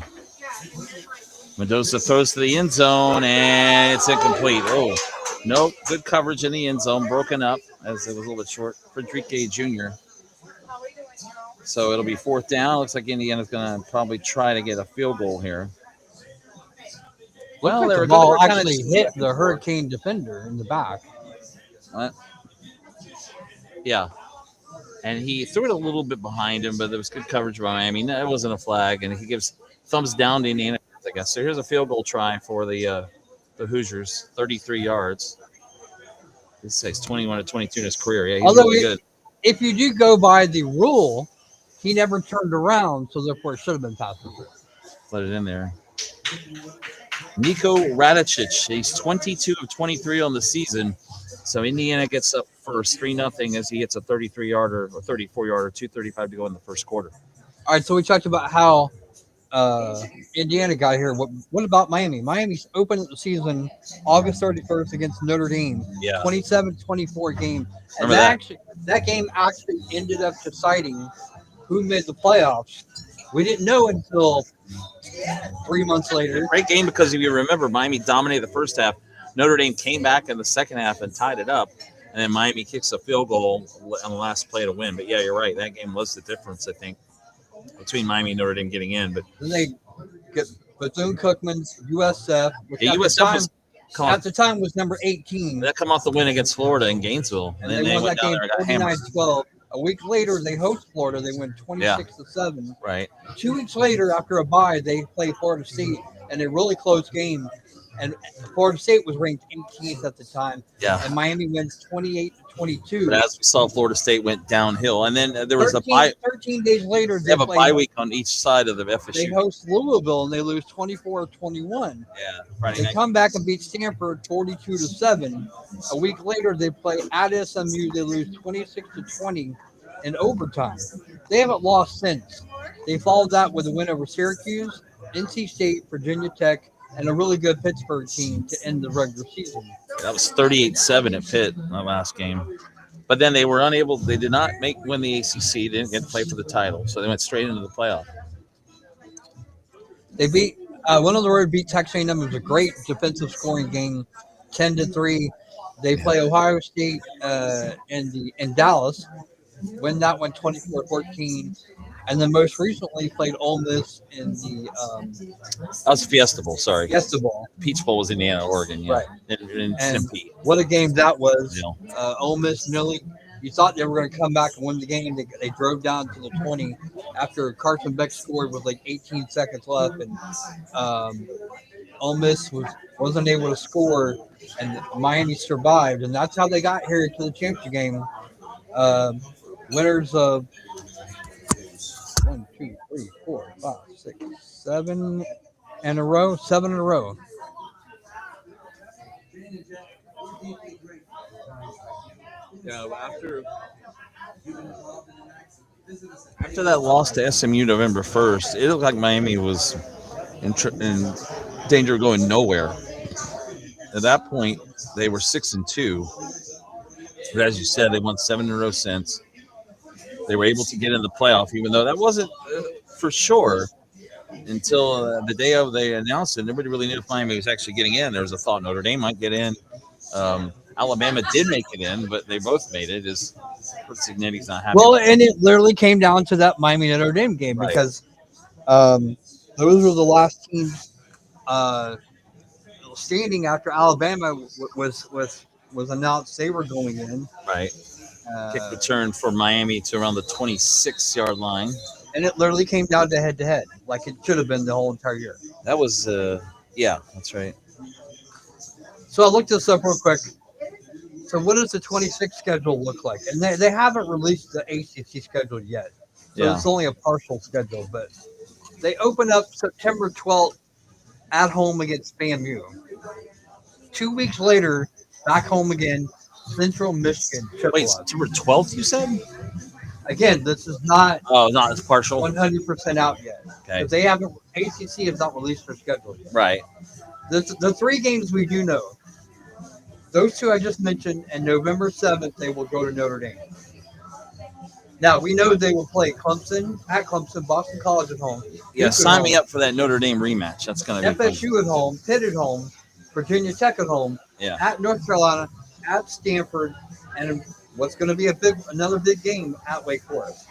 Mendoza throws to the end zone, and it's incomplete. Oh, nope. Good coverage in the end zone. Broken up as it was a little bit short. Frederique Jr. So it'll be 4th down. Looks like Indiana's going to probably try to get a field goal here. Well, the ball actually hit the Hurricane defender in the back. Yeah. And he threw it a little bit behind him, but there was good coverage by Miami. It wasn't a flag, and he gives thumbs down to Indiana, I guess. So here's a field goal try for the Hoosiers, 33 yards. This says 21 to 22 in his career. Yeah, he's really good. If you do go by the rule, he never turned around, so therefore it should have been passed. Let it in there. Nico Radicic, he's 22 of 23 on the season. So Indiana gets up first, 3-0 as he hits a 33-yarder or 34-yarder, 2:35 to go in the first quarter. All right, so we talked about how Indiana got here. What about Miami? Miami's opened the season August 31st against Notre Dame, Yeah. 27-24 game. And Remember that game actually ended up deciding who made the playoffs. We didn't know until 3 months later. Great game because if you remember, Miami dominated the first half. Notre Dame came back in the second half and tied it up. And then Miami kicks a field goal on the last play to win. But, yeah, you're right. That game was the difference, I think, between Miami and Notre Dame getting in. But Then they get Bethune-Cookman's USF, which yeah, USF at the time was number 18. That come off the win against Florida in Gainesville. And they won that game 49-12. A week later, they host Florida. They win 26-7. Right. 2 weeks later, after a bye, they play Florida State, and a really close game. And Florida State was ranked 18th at the time. Yeah. And Miami wins 28-22. But as we saw, Florida State went downhill. And then there was a bye. 13 days later, they have a bye week on each side of the FSU. They host Louisville, and they lose 24-21. Yeah. Friday They night. come back and beat Stanford 42-7. A week later, they play at SMU. They lose 26-20 in overtime. They haven't lost since. They followed that with a win over Syracuse, NC State, Virginia Tech, and a really good Pittsburgh team to end the regular season. That was 38-7 at Pitt in the last game. But then they were unable. They did not win the ACC. They didn't get to play for the title, so they went straight into the playoff. They beat went on the road, beat Texas A&M. It was a great defensive scoring game, 10-3. They play Ohio State in Dallas, win that one 24-14. And then most recently played Ole Miss in the that was Fiesta Bowl. Sorry, Fiesta Bowl. Peach Bowl was Indiana, Oregon. Yeah. Right. In And Tempe. what a game that was. Yeah. Ole Miss nearly. You thought they were going to come back and win the game. They drove down to the 20 after Carson Beck scored with like 18 seconds left, and Ole Miss wasn't able to score, and Miami survived, and that's how they got here to the championship game. Winners of 1, 2, 3, 4, 5, 6, 7 in a row. 7 in a row. Yeah, after that loss to SMU November 1st, it looked like Miami was in danger of going nowhere. At that point, they were 6-2. But as you said, they won 7 in a row since. They were able to get in the playoff, even though that wasn't for sure until the day of they announced it. Nobody really knew if Miami was actually getting in. There was a thought Notre Dame might get in. Alabama did make it in, but they both made it. Cignetti's not happy. Well, and it literally came down to that Miami Notre Dame game because those were the last teams standing after Alabama was announced they were going in. Right. Kick return for Miami to around the 26-yard line. And it literally came down to head-to-head, like it should have been the whole entire year. That was, yeah, that's right. So I looked this up real quick. So what does the 26 schedule look like? And they haven't released the ACC schedule yet. So it's only a partial schedule. But they open up September 12th at home against FAMU. 2 weeks later, back home again, Central Michigan. Wait, September 12th, you said? Again, this is not. Oh, not as partial. 100% out yet. Okay. They haven't. ACC has not released their schedule yet. Right. The 3 games we do know. Those 2 I just mentioned, and November 7th they will go to Notre Dame. Now we know they will play Clemson at Clemson, Boston College at home. Yeah, sign me up for that Notre Dame rematch. That's going to be FSU at home, Pitt at home, Virginia Tech at home, at North Carolina, at Stanford, and what's going to be another big game at Wake Forest.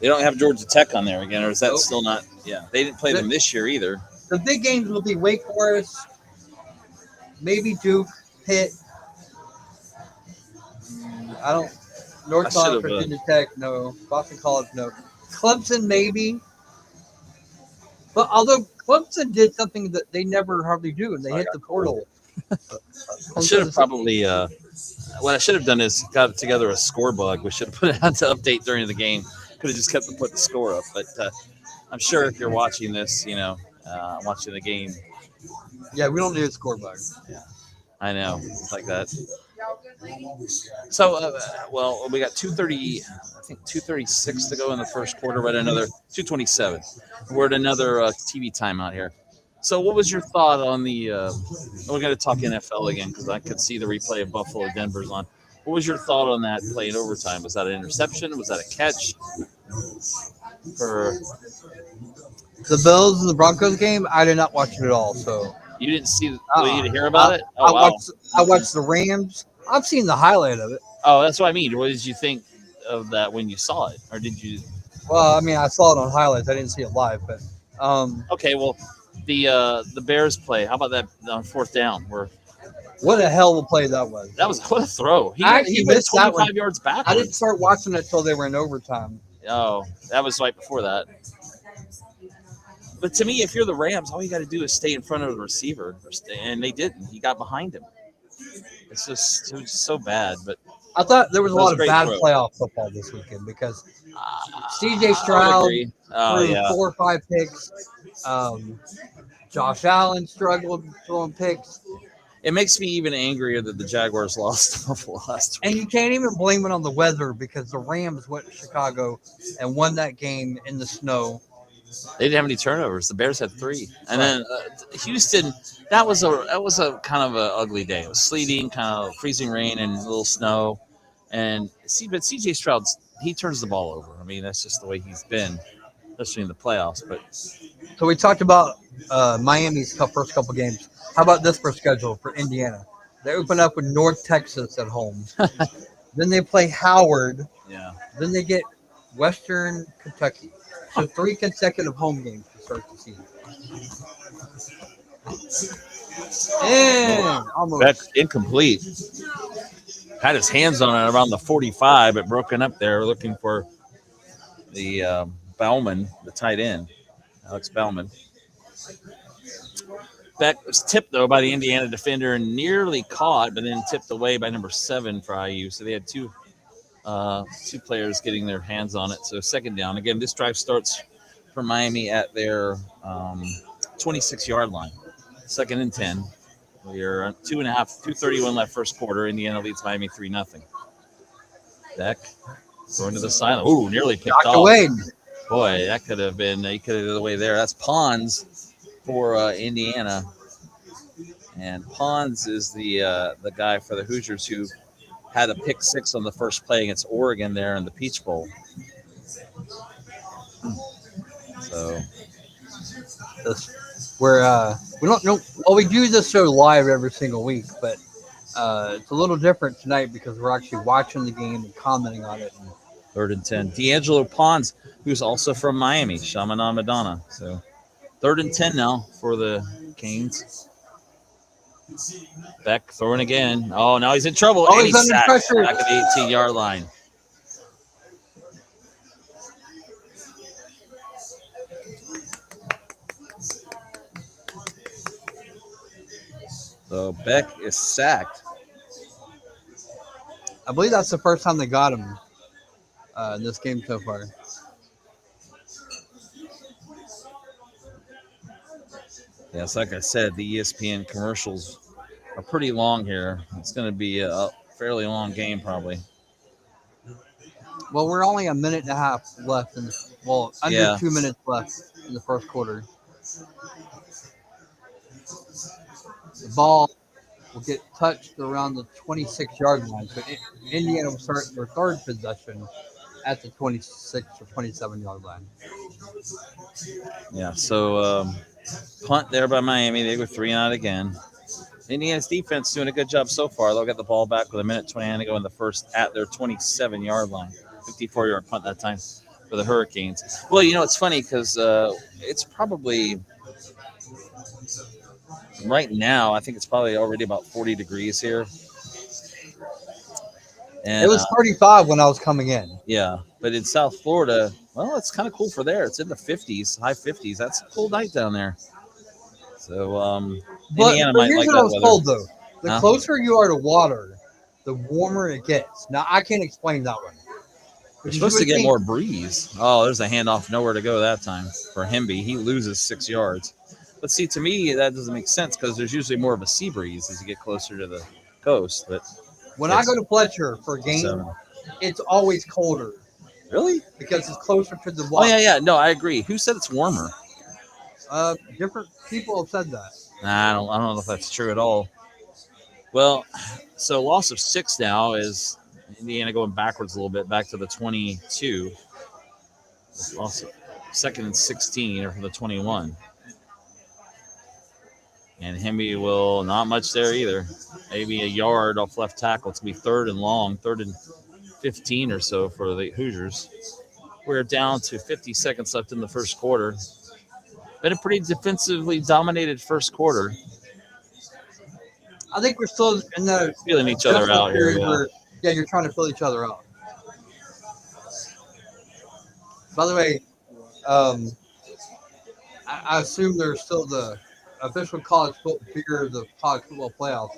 They don't have Georgia Tech on there again, or is that still not? Yeah, they didn't play them this year either. The big games will be Wake Forest, maybe Duke, Pitt. North Carolina, Virginia Tech, no. Boston College, no. Clemson, maybe. But although Clemson did something that they never hardly do, and they hit the portal. I should have probably what I should have done is got together a score bug. We should have put it on to update during the game. Could have just kept put the score up. But I'm sure if you're watching this, watching the game. Yeah, we don't need a score bug. Yeah, I know. It's like that. So, well, we got 2:30. I think 2:36 to go in the first quarter. But another 2:27. We're at another TV timeout here. So, what was your thought on the? We're going to talk NFL again because I could see the replay of Buffalo Denver's on. What was your thought on that play in overtime? Was that an interception? Was that a catch? For The Bills and the Broncos game, I did not watch it at all. So you didn't see? You didn't hear I, about it? Oh wow! I watched the Rams. I've seen the highlight of it. Oh, that's what I mean. What did you think of that when you saw it, or did you? Well, I mean, I saw it on highlights. I didn't see it live, but Okay, well, the Bears play. How about that on fourth down? Where what a hell of a play that was. that was what a throw. I actually He went missed that 25 one. yards backwards. I didn't start watching it till they were in overtime. Oh, that was right before that. But to me, if you're the Rams, all you got to do is stay in front of the receiver, and they didn't. He got behind him. It was so bad. But I thought there was a That was lot of great bad throw. playoff football this weekend because CJ I would Stroud agree. Oh threw yeah, 4 or 5 picks. Josh Allen struggled throwing picks. it makes me even angrier that the Jaguars lost to Buffalo last week. And you can't even blame it on the weather because the Rams went to Chicago and won that game in the snow. They didn't have any turnovers. The Bears had 3, and then Houston. That was a kind of an ugly day. It was sleeting, kind of freezing rain, and a little snow. And but CJ Stroud, he turns the ball over. I mean, that's just the way he's been, especially in the playoffs. But So we talked about Miami's first couple games. How about this for schedule for Indiana? They open up with North Texas at home. Then they play Howard. yeah, Then they get Western Kentucky. So 3 consecutive home games to start the season. And almost. that's incomplete. Had his hands on it around the 45, but broken up there, looking for the Pallman, the tight end, Alex Pallman. Beck was tipped though by the Indiana defender and nearly caught, but then tipped away by number 7 for IU. So they had two players getting their hands on it. So second down. Again, this drive starts for Miami at their 26-yard line. Second and 10. We're 2:31 left first quarter. Indiana leads Miami 3-0. Beck going to the sideline. Ooh, nearly picked Knocked off. away. Boy, that could have been. He could have did away there. That's Pons for Indiana, and Pons is the guy for the Hoosiers who had a pick 6 on the first play against Oregon there in the Peach Bowl. So Where we don't know. Well, we do this show live every single week, but it's a little different tonight because we're actually watching the game and commenting on it. third and 10. D'Angelo Pons, who's also from Miami, Chaminade Madonna. So third and 10 now for the Canes. Beck throwing again. Oh, now he's in trouble. Oh, and he's under sacked pressure. back at the 18-yard line. So Beck is sacked. I believe that's the first time they got him in this game so far. Yes, like I said, the ESPN commercials are pretty long here. It's going to be a fairly long game, probably. Well, we're only a minute and a half left, under 2 minutes left in the first quarter. The ball will get touched around the 26-yard line. So Indiana will start their third possession at the 26 or 27-yard line. Yeah, so punt there by Miami. They go 3-0 again. Indiana's defense doing a good job so far. They'll get the ball back with a minute 29 to go in the first at their 27-yard line. 54-yard punt that time for the Hurricanes. Well, it's funny because it's probably right now, I think it's probably already about 40 degrees here. And, it was 35 when I was coming in. Yeah, but in South Florida, well, it's kind of cool for there. It's in the 50s, high 50s. That's a cool night down there. So, Indiana might here's like what that I was weather. told, though. The closer you are to water, the warmer it gets. Now, I can't explain that one. You're supposed to get more breeze. Oh, there's a handoff, nowhere to go that time for Hemby. He loses 6 yards. But see, to me, that doesn't make sense because there's usually more of a sea breeze as you get closer to the coast. But When I go to Fletcher for a game, 7. it's always colder Really? because it's closer to the Oh water. yeah. No, I agree. Who said it's warmer? Different people have said that. Nah, I don't know if that's true at all. Well, so loss of 6 now is Indiana going backwards a little bit, back to the 22. Loss of 2nd and 16 or from the 21. And Hemby will not much there either. Maybe a yard off left tackle. It's going to be 3rd and long, 3rd and 15 or so for the Hoosiers. We're down to 50 seconds left in the first quarter. Been a pretty defensively dominated first quarter. I think we're still in the Feeling each other out here. period where, you're trying to fill each other out. By the way, I assume there's still the official college football figure of the college football playoff.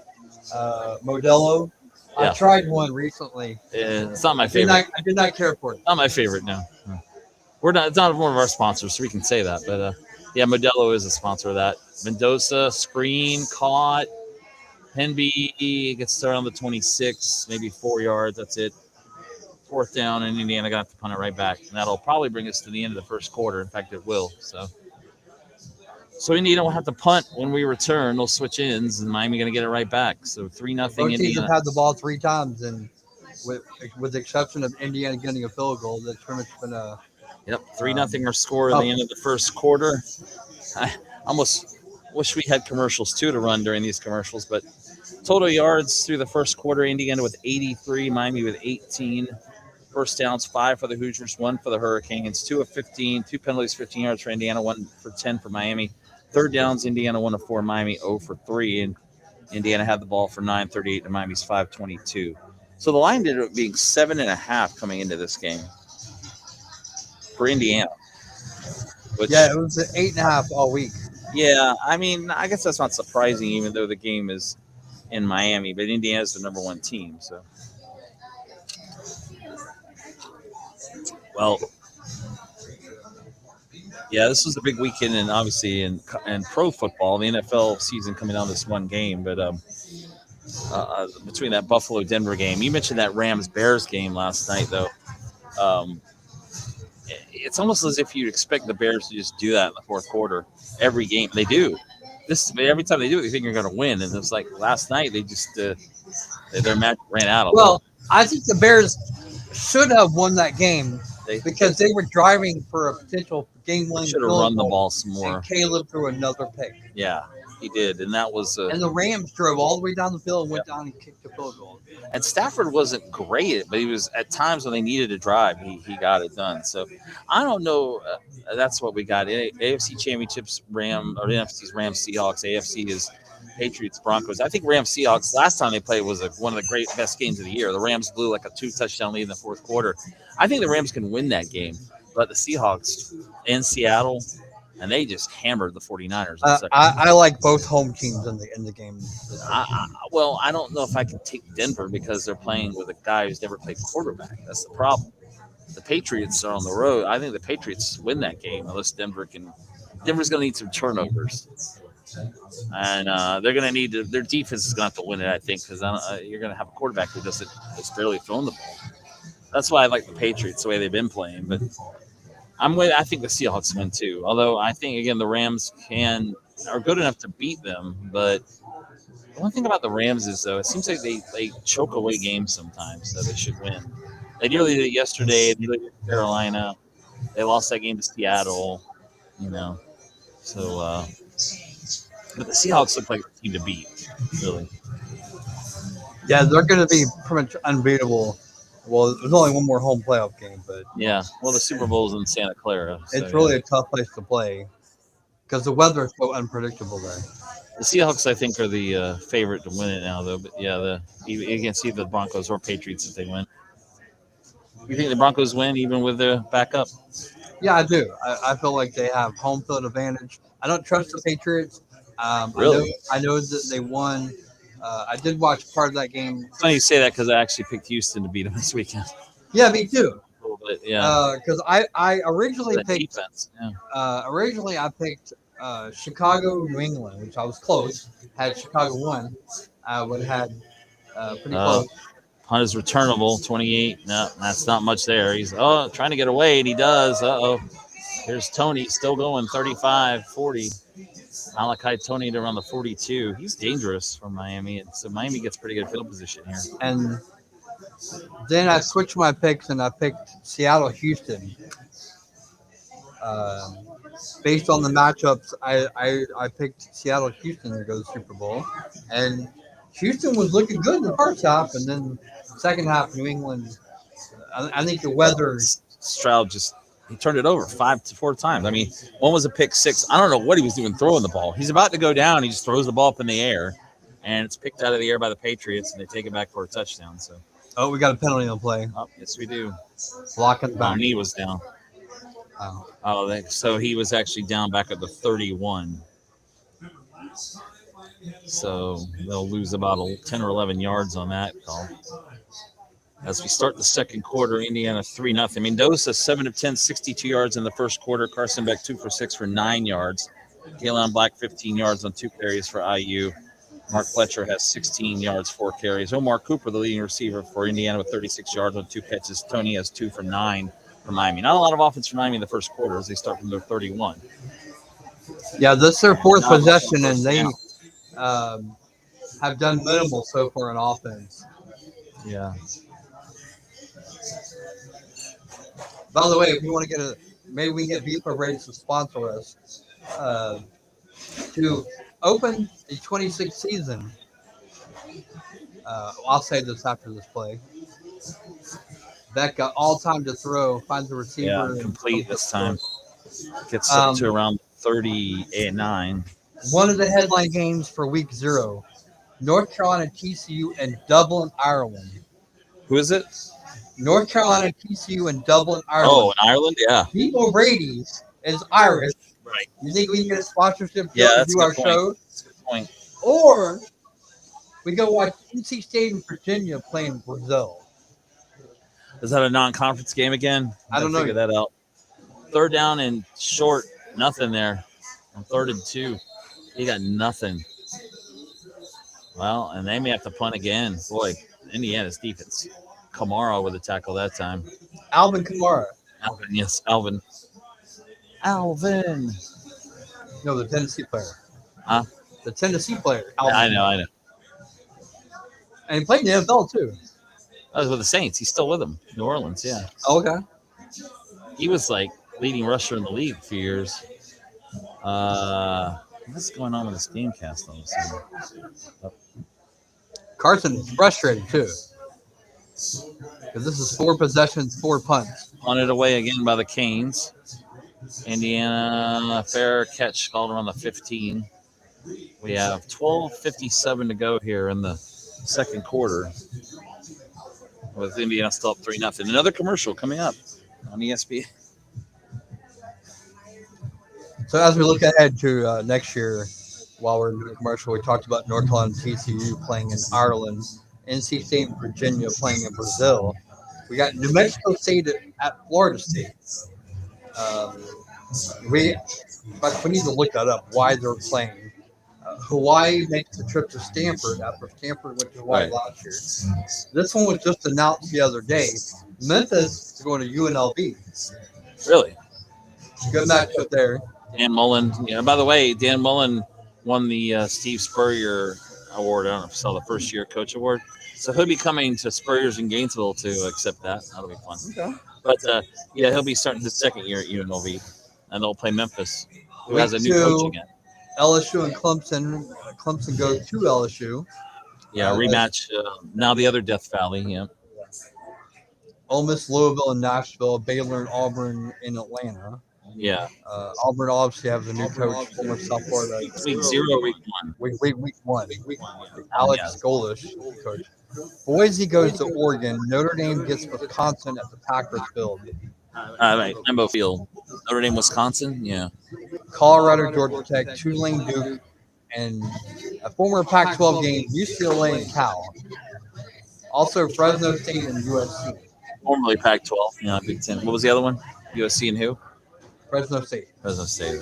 Modelo. Yeah. I tried one recently. It's not my favorite. I did not care for it. Not my favorite, no. We're not. It's not one of our sponsors, so we can say that. But yeah, Modelo is a sponsor of that. Mendoza screen caught. Henby gets started on the 26, maybe 4 yards. That's it. 4th down, and Indiana got to punt it right back, and that'll probably bring us to the end of the first quarter. In fact, it will. So Indiana will have to punt when we return. They'll switch ends, and Miami going to get it right back. So 3-0 Both teams Indiana. have had the ball 3 times, and with the exception of Indiana getting a field goal, that's pretty much been a. Yep, 3-0 our score at the end of the first quarter. I almost wish we had commercials too to run during these commercials, but total yards through the first quarter, Indiana with 83, Miami with 18. First downs, 5 for the Hoosiers, 1 for the Hurricanes, 2 of 15, 2 penalties, 15 yards for Indiana, 1 for 10 for Miami. Third downs, Indiana 1 of 4, Miami 0 for 3, and Indiana had the ball for 9:38 to Miami's 5:22. So the line ended up being 7.5 coming into this game for Indiana. It was an 8.5 all week. Yeah, I mean, I guess that's not surprising, even though the game is in Miami, but Indiana's the number 1 team. So, well, yeah, this was a big weekend, and obviously in pro football, the NFL season coming down this one game. But between that Buffalo-Denver game, you mentioned that Rams-Bears game last night, though. It's almost as if you'd expect the Bears to just do that in the fourth quarter every game. They do. Every time they do it, they think you're going to win. And it's like last night, they just their match ran out. Well, I think the Bears should have won that game because they were driving for a potential game-winning. Should have run the ball some more. And Caleb threw another pick. Yeah, he did, and that was. And the Rams drove all the way down the field and went down and kicked the field goal. And Stafford wasn't great, but he was at times when they needed to drive, he got it done. So I don't know. That's what we got. AFC Championships, NFC's Rams, Seahawks. AFC is Patriots, Broncos. I think Rams, Seahawks. Last time they played was one of the best games of the year. The Rams blew like a 2-touchdown lead in the fourth quarter. I think the Rams can win that game, but the Seahawks in Seattle. And they just hammered the 49ers. I like both home teams in the game. Well, I don't know if I can take Denver because they're playing with a guy who's never played quarterback. That's the problem. The Patriots are on the road. I think the Patriots win that game unless Denver's going to need some turnovers. And they're going to need their defense is going to have to win it, I think, because you're going to have a quarterback who is barely throwing the ball. That's why I like the Patriots the way they've been playing, but. I think the Seahawks win too. Although I think again the Rams are good enough to beat them. But the one thing about the Rams is though it seems like they choke away games sometimes, so they should win. They nearly did it yesterday. They did it in Carolina. They lost that game to Seattle. So but the Seahawks look like a team to beat. Really. Yeah, they're going to be pretty much unbeatable. Well, there's only one more home playoff game, but yeah. Well, the Super Bowl's in Santa Clara. It's really a tough place to play because the weather is so unpredictable there. The Seahawks, I think, are the favorite to win it now, though. But yeah, against either the Broncos or Patriots if they win. You think the Broncos win even with their backup? Yeah, I do. I feel like they have home field advantage. I don't trust the Patriots. Really? I know that they won. I did watch part of that game. It's funny you say that because I actually picked Houston to beat them this weekend. Yeah, me too. A little bit, yeah. Because I originally picked defense. Yeah. Originally, I picked Chicago, New England, which I was close. Had Chicago won, would have had pretty close. Hunt is returnable, 28. No, that's not much there. He's trying to get away, and he does. Here's Tony still going 35, 40. Malachi Tony to around the 42. He's dangerous for Miami. And so Miami gets pretty good field position here. And then I switched my picks and I picked Seattle Houston. Based on the matchups, I picked Seattle Houston to go to the Super Bowl. And Houston was looking good in the first half, and then second half, New England. I think the weather. Stroud he turned it over 5 to 4 times. I mean, one was a pick 6. I don't know what he was doing throwing the ball. He's about to go down. He just throws the ball up in the air, and it's picked out of the air by the Patriots, and they take it back for a touchdown. So. Oh, we got a penalty on play. Oh, yes, we do. Blocking back. Knee was down. So he was actually down back at the 31. So they'll lose about 10 or 11 yards on that call. As we start the second quarter, Indiana 3-0. Mendoza 7 of 10, 62 yards in the first quarter. Carson Beck 2 for 6 for 9 yards. Galen Black 15 yards on 2 carries for IU. Mark Fletcher has 16 yards, 4 carries. Omar Cooper, the leading receiver for Indiana, with 36 yards on 2 catches. Tony has 2 for 9 for Miami. Not a lot of offense for Miami in the first quarter as they start from their 31. Yeah, this is their 4th possession, and they have done minimal so far in offense. Yeah. By the way, if you want to maybe we can get Beeper ready to sponsor us to open the 26th season. I'll say this after this play. Beck got all time to throw, finds a receiver. Yeah, complete this time. Gets up to around 38-9. One of the headline games for week 0, North Carolina, TCU, and Dublin, Ireland. Who is it? North Carolina, TCU, and Dublin, Ireland. Oh, in Ireland? Yeah. Pete O'Brady is Irish. Right. You think we can get a sponsorship to do our show? That's a good point. Or we go watch NC State and Virginia playing Brazil. Is that a non-conference game again? I don't know. Figure that out. 3rd down and short. Nothing there. On 3rd and 2. He got nothing. Well, and they may have to punt again. Boy, Indiana's defense. Kamara with a tackle that time. Alvin Kamara. Alvin, yes, Alvin. Alvin. No, the Tennessee player. Huh? The Tennessee player. Alvin. Yeah, I know. And he played in the NFL, too. I was with the Saints. He's still with them. New Orleans, yeah. Oh, okay. He was like leading rusher in the league a few years. What's going on with this game cast all of a sudden? Carson is frustrated, too. Because this is 4 possessions, 4 punts. Punted away again by the Canes. Indiana, fair catch called around the 15. We have 12:57 to go here in the second quarter. With Indiana still up 3-0. Another commercial coming up on ESPN. So as we look ahead to next year, while we're in the commercial, we talked about North Carolina TCU playing in Ireland, NC State and Virginia playing in Brazil. We got New Mexico State at Florida State. We need to look that up, why they're playing. Hawaii makes the trip to Stanford after Stanford went to Hawaii last year. This one was just announced the other day. Memphis is going to UNLV. Really? Good matchup there. Dan Mullen. Yeah. By the way, Dan Mullen won the Steve Spurrier Award. I don't know if you saw the first year coach award. So he'll be coming to Spurrier's in Gainesville to accept that. That'll be fun. Okay. But he'll be starting his second year at UNLV, and they'll play Memphis, who has a new coach again. LSU and Clemson. Clemson goes to LSU. Yeah, rematch. Now the other Death Valley. Yeah. Ole Miss, Louisville, and Nashville. Baylor and Auburn in Atlanta. Yeah. Auburn obviously has a new coach, former South Florida. Week 0, week 1. Week one. Alex Golish, coach. Boise goes to Oregon. Notre Dame gets Wisconsin at the Packers Field. Right, Lambeau Field. Notre Dame, Wisconsin. Yeah. Colorado, Georgia Tech, Tulane, Duke, and a former Pac-12 game, UCLA and Cal. Also, Fresno State and USC. Formerly Pac-12. Yeah, Big Ten. What was the other one? USC and who? Fresno State. Fresno State.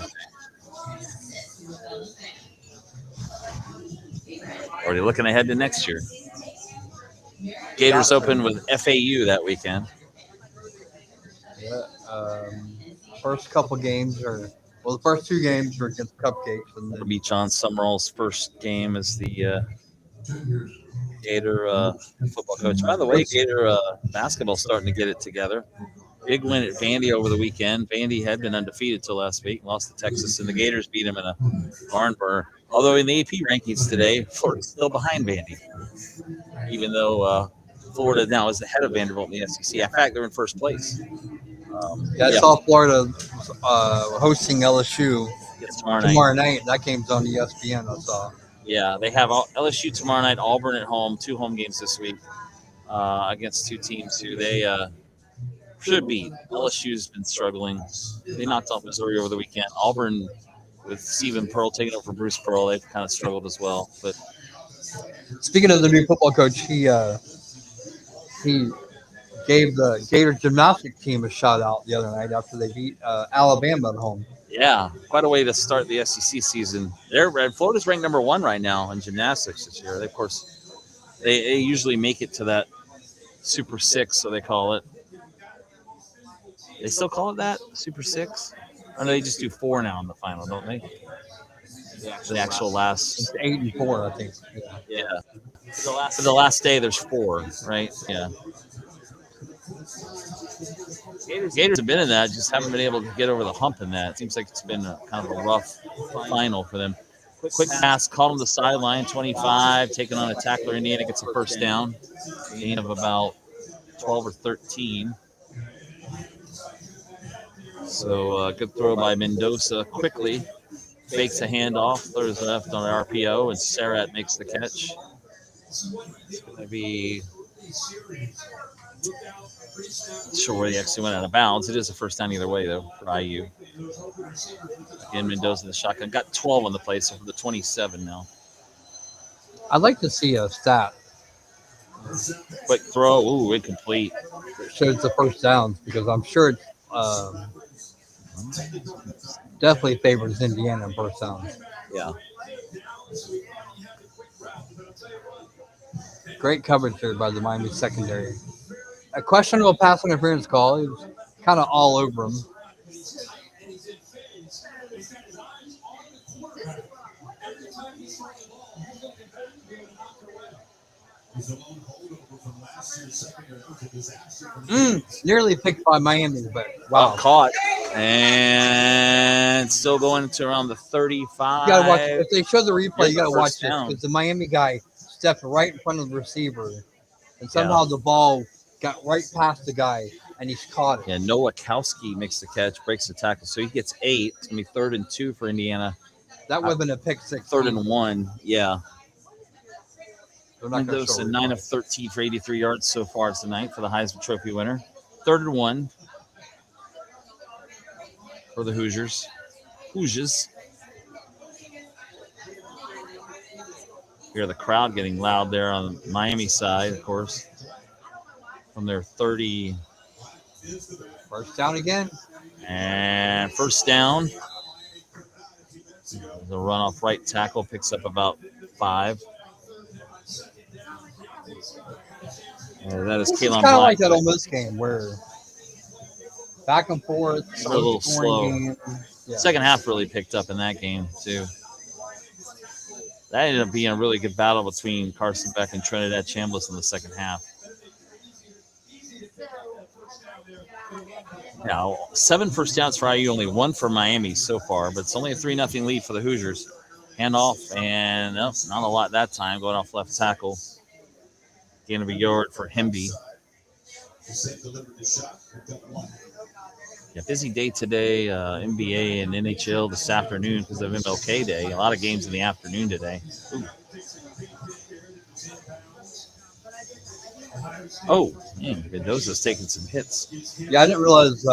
Already looking ahead to next year. Gators open with FAU that weekend. Yeah. First couple games are the first two games are against Cupcakes, and It'll then be John Summerall's first game as the Gator football coach. By the way, Gator basketball starting to get it together. Big win at Vandy over the weekend. Vandy had been undefeated till last week, lost to Texas, and the Gators beat them in a barn burner. Although in the AP rankings today, Florida's still behind Vandy, even though Florida now is ahead of Vanderbilt in the SEC. In fact, they're in first place. I saw Florida hosting LSU tomorrow night. night. That game's on ESPN. I saw. Yeah, they have LSU tomorrow night, Auburn at home, 2 home games this week against 2 teams who they should beat. LSU's been struggling. They knocked off Missouri over the weekend. Auburn, with Stephen Pearl taking over Bruce Pearl, they've kind of struggled as well. But speaking of the new football coach, he gave the Gator gymnastics team a shout out the other night after they beat Alabama at home. Yeah, quite a way to start the SEC season. Florida's ranked number 1 right now in gymnastics this year. They, of course, they usually make it to that Super 6, so they call it. They still call it that? Super 6? Or no, they just do 4 now in the final, don't they? The actual last. It's 8 and 4, I think. Yeah. For the last day, there's 4, right? Yeah. Gators have been in that, just haven't been able to get over the hump in that. It seems like it's been kind of a rough final for them. Quick pass, caught on the sideline, 25, taking on a tackler. Indiana gets a first down, gain of about 12 or 13. So good throw by Mendoza quickly. Fakes a handoff, throws left on an RPO, and Surratt makes the catch. It's going to be... Not sure where he actually went out of bounds. It is a first down either way, though, for IU. Again, Mendoza in the shotgun. Got 12 on the play, so for the 27 now. I'd like to see a stat. Quick throw. Ooh, incomplete. It shows the first downs because I'm sure it definitely favors Indiana in first downs. Yeah. Great coverage there by the Miami secondary. A questionable pass interference call. He was kind of all over him. Nearly picked by Miami, but wow. Caught. And still going to around the 35. You gotta watch it. If they show the replay, you gotta watch this because the Miami guy stepped right in front of the receiver, and somehow the ball got right past the guy, and he's caught it. Yeah, Nowakowski makes the catch, breaks the tackle, so he gets 8. It's gonna be 3rd and 2 for Indiana. That would have been a pick 6. 3rd and 1, yeah. Mendoza 9 of 13 for 83 yards so far tonight for the Heisman Trophy winner. 3rd and 1 for the Hoosiers. Hear the crowd getting loud there on the Miami side, of course. From their 30. First down again. And first down. The run off right tackle picks up about 5. That is Kalen Black. It's kind of like that Ole Miss game where back and forth. A little slow. Yeah. Second half really picked up in that game, too. That ended up being a really good battle between Carson Beck and Trinidad Chambliss in the second half. Now, 7 first downs for IU, only 1 for Miami so far, but it's only a 3-0 lead for the Hoosiers. Handoff, and not a lot that time, going off left tackle. Gain of a yard for Hemby. Yeah, busy day today, NBA and NHL this afternoon because of MLK Day. A lot of games in the afternoon today. Ooh. Oh, man, Mendoza's taking some hits. Yeah, I didn't realize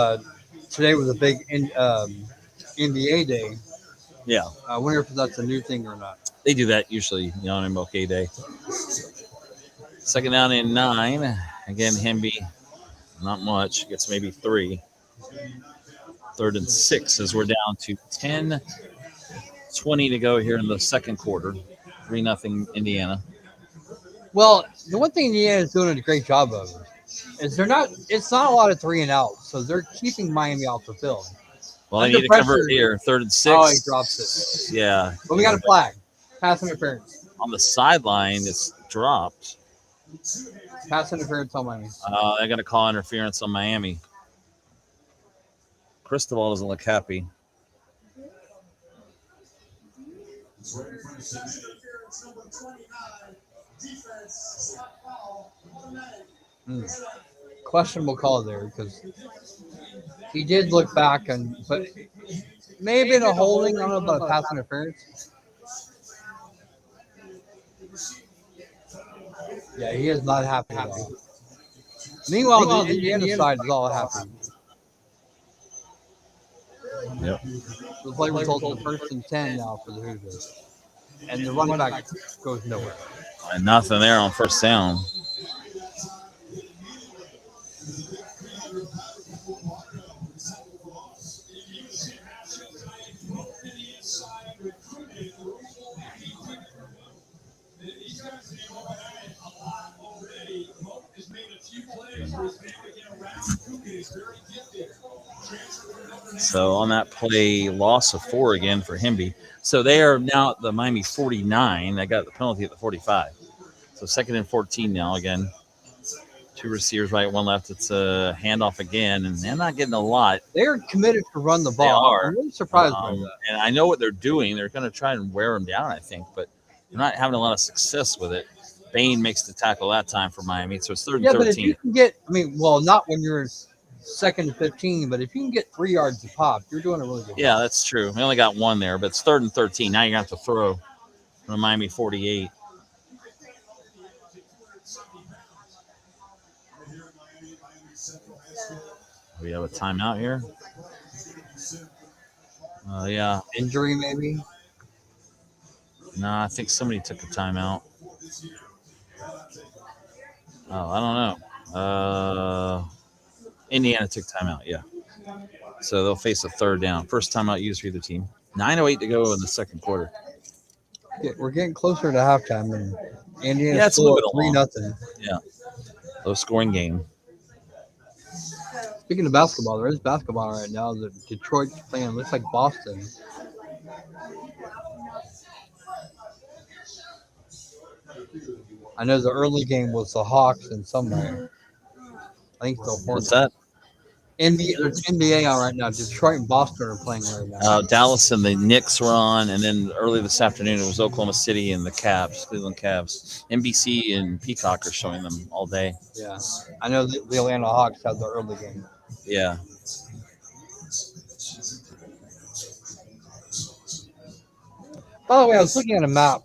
today was a big NBA day. Yeah. I wonder if that's a new thing or not. They do that usually on MLK Day. Second down and 9. Again, Hemby, not much. Gets maybe 3. 3rd and 6 as we're down to 10:20 to go here in the second quarter. 3-0 Indiana. Well, the one thing Indiana is doing a great job of is they're not. It's not a lot of 3-and-outs, so they're keeping Miami off the field. Well, they Under need to convert pressure. here. 3rd and Oh, he 6. drops it. Yeah. But we got a flag. Pass interference. On the sideline, it's dropped. Pass interference on Miami. They're going to call interference on Miami. Cristobal doesn't look happy. Questionable call there because he did look back, but maybe in a holding. I don't know about a pass interference. Yeah, he is not happy at all. Meanwhile, the Indiana side is all happy. Yep. The play results in 1st and 10 now for the Hoosiers. And the running back goes nowhere. And nothing there on 1st down. So on that play, loss of 4 again for Hemby. So they are now at the Miami 49. They got the penalty at the 45. So 2nd and 14 now again. 2 receivers right, 1 left. It's a handoff again, and they're not getting a lot. They're committed to run the ball. They are. I'm really surprised by that. And I know what they're doing. They're going to try and wear them down, I think, but they're not having a lot of success with it. Bain makes the tackle that time for Miami, so it's 3rd and 13. But if you can get, not when you're 2nd and 15, but if you can get 3 yards to pop, you're doing a really good job. Yeah, that's true. We only got 1 there, but it's 3rd and 13. Now you're going to have to throw from the Miami 48. We have a timeout here. Yeah. Injury, maybe? No, I think somebody took a timeout. Oh, I don't know. Indiana took timeout, yeah. So they'll face a 3rd down. First timeout used for either team. 9:08 to go in the 2nd quarter. Yeah, we're getting closer to halftime, and Indiana's Yeah, it's a little still bit 3-0. Yeah. Low scoring game. Speaking of basketball, there is basketball right now. The Detroit's playing looks like Boston. I know the early game was the Hawks and somewhere. I think the Hornets. What's that? There's NBA on right now. Detroit and Boston are playing right now. Dallas and the Knicks were on, and then early this afternoon it was Oklahoma City and the Cavs, Cleveland Cavs. NBC and Peacock are showing them all day. Yeah, I know the Atlanta Hawks have the early game. Yeah. By the way, I was looking at a map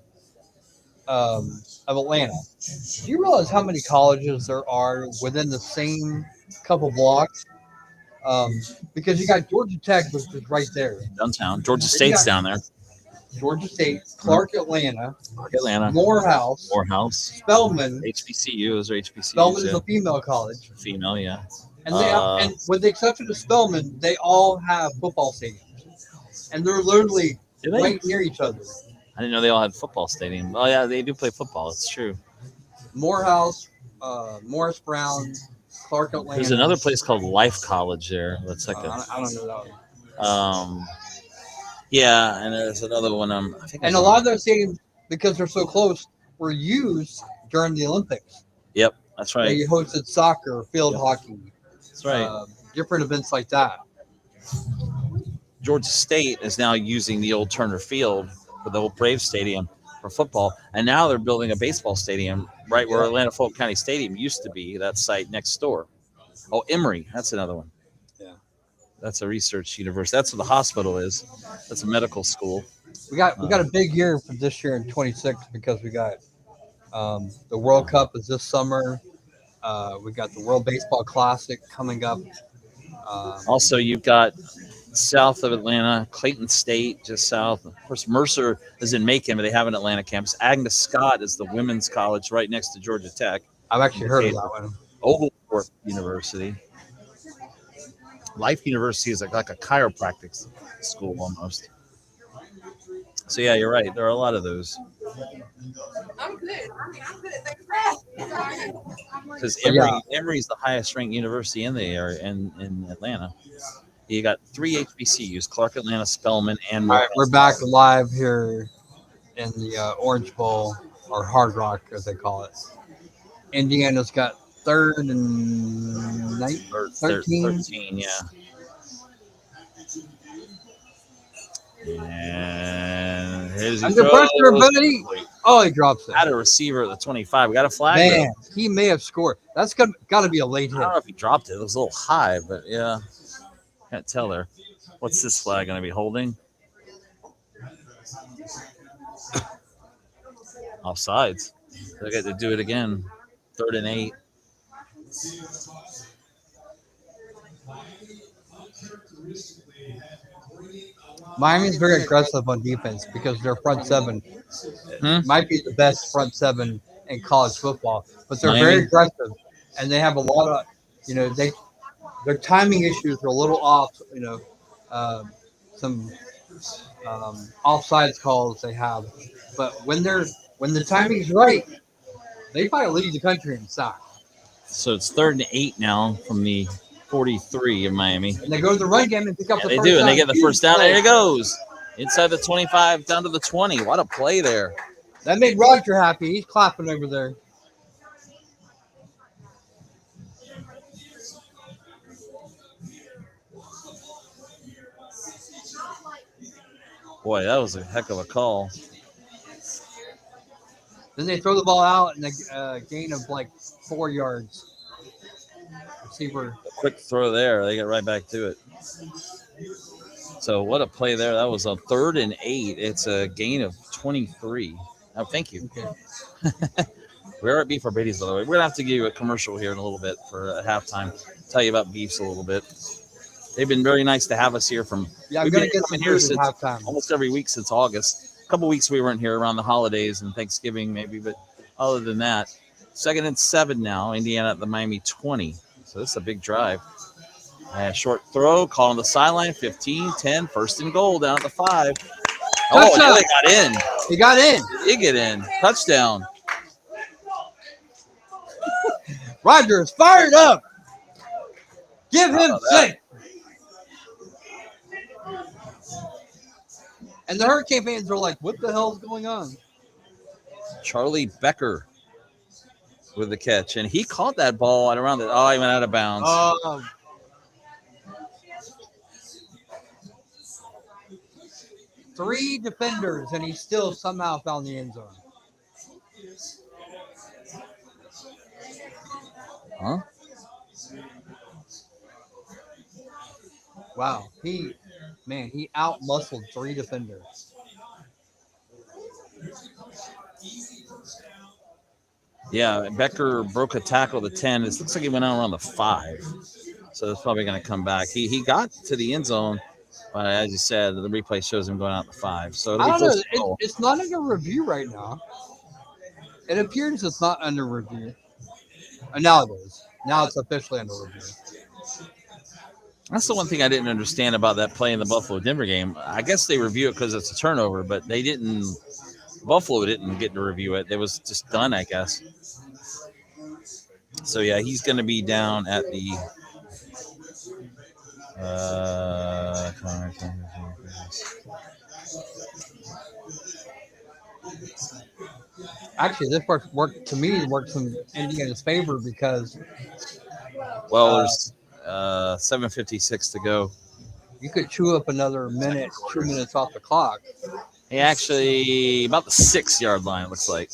of Atlanta. Do you realize how many colleges there are within the same couple blocks? Because you got Georgia Tech, which is right there. Downtown. Georgia State's down there. Georgia State, Clark, Atlanta, Morehouse, Spelman. HBCU is HBCU. Spelman is a female college. Female, yeah. And and with the exception of Spelman, they all have football stadiums, and they're literally right near each other. I didn't know they all had football stadium. Oh yeah, they do play football. It's true. Morehouse, Morris Brown, Clark, Atlanta. There's another place called Life College there. That's like I don't know that one. Yeah, and there's another one. I think. And a lot of those stadiums, because they're so close, were used during the Olympics. Yep, that's right. They hosted soccer, field hockey. That's right. Different events like that. Georgia State is now using the old Turner Field for the old Braves Stadium for football, and now they're building a baseball stadium right where Atlanta Fulton County Stadium used to be. That site next door. Oh, Emory, that's another one. Yeah, that's a research university. That's what the hospital is. That's a medical school. We got a big year for this year in 26 because we got the World Cup is this summer. We got the World Baseball Classic coming up. Also, you've got south of Atlanta, Clayton State, just south. Of course, Mercer is in Macon, but they have an Atlanta campus. Agnes Scott is the women's college right next to Georgia Tech. I've actually heard of that one. Oglethorpe University. Life University is like a chiropractic school almost. So, yeah, you're right. There are a lot of those. Because But yeah, Emory's the highest ranked university in the area in Atlanta. You got 3 HBCUs: Clark, Atlanta, Spelman, and all right, we're Morehouse. back live here in the Orange Bowl or Hard Rock, as they call it. Indiana's got third and Or 13. 13, yeah. And here's he Under pressure, throws. buddy. Oh, he drops it. Had a receiver at the 25. We got a flag, though. Man, he may have scored. That's got to be a late I hit. don't know if he dropped it. It was a little high, but yeah. Can't tell there. What's this flag going to be holding? Offsides. They get to do it again. 3rd and 8. Miami's very aggressive on defense because their front seven might be the best front seven in college football, but they're very Miami? aggressive and they have a lot of, their timing issues are a little off. Some offsides calls they have, but when the timing's right, they probably lead the country in sacks. So it's 3rd and 8 now from the 43 of Miami. And they go to the run game and pick up Yeah, the they first do, and down. they get the first down. There it goes. Inside the 25, down to the 20. What a play there. That made Roger happy. He's clapping over there. Boy, that was a heck of a call. Then they throw the ball out and a gain of like 4 yards. Receiver. A quick throw there. They get right back to it. So what a play there. That was a 3rd and 8. It's a gain of 23. Oh, thank you. Okay. We're at Beef or Beatties, by the way. We're going to have to give you a commercial here in a little bit for halftime. Tell you about Beefs a little bit. They've been very nice to have us here from. Yeah, I'm we've gonna been get coming some here food since at halftime. almost every week since August. A couple weeks we weren't here around the holidays and Thanksgiving maybe, but other than that, 2nd and 7 now. Indiana at the Miami 20. So this is a big drive. Short throw, call on the sideline, 15, 10, 1st and goal down at the 5. Oh, Touchdown. they got in. He got in. They get in. Touchdown. Roger is fired up. Give him 6. And the Hurricane fans are like, what the hell's going on? Charlie Becker with the catch. And he caught that ball at around the. Oh, he went out of bounds. 3 defenders, and he still somehow found the end zone. Huh? Wow. He out-muscled 3 defenders. Yeah, Becker broke a tackle at the 10. It looks like he went out around the 5. So it's probably going to come back. He got to the end zone, but as you said, the replay shows him going out the 5. So I don't know. It's not under review right now. It appears it's not under review. Now it is. Now it's officially under review. That's the one thing I didn't understand about that play in the Buffalo-Denver game. I guess they review it because it's a turnover, but they didn't. Buffalo didn't get to review it. It was just done, I guess. So, yeah, he's going to be down at the Actually, this worked to me. It worked in Indiana's favor because there's 7:56 to go. You could chew up another minute, 2 minutes off the clock. He actually about the 6-yard line, it looks like.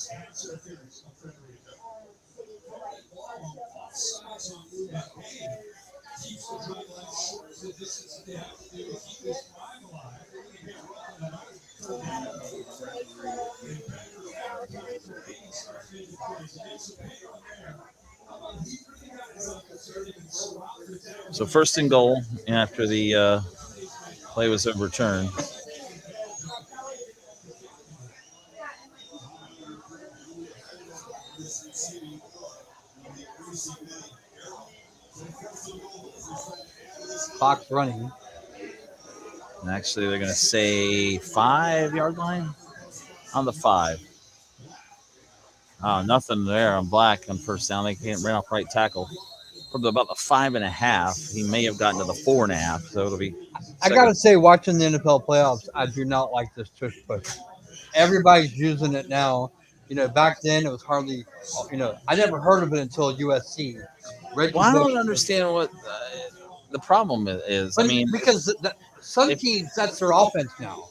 So 1st and goal after the play was overturned. Clock's running. And actually, they're going to say 5-yard line on the 5. Nothing there on Black on first down. They can't run off right tackle. From about the 5.5, he may have gotten to the 4.5. So it'll be. I gotta say, watching the NFL playoffs, I do not like this tush push. Everybody's using it now. Back then it was hardly. I never heard of it until USC. Reggie Well, I Bush. don't understand what the problem is. But I mean, because some if teams, that's their offense now.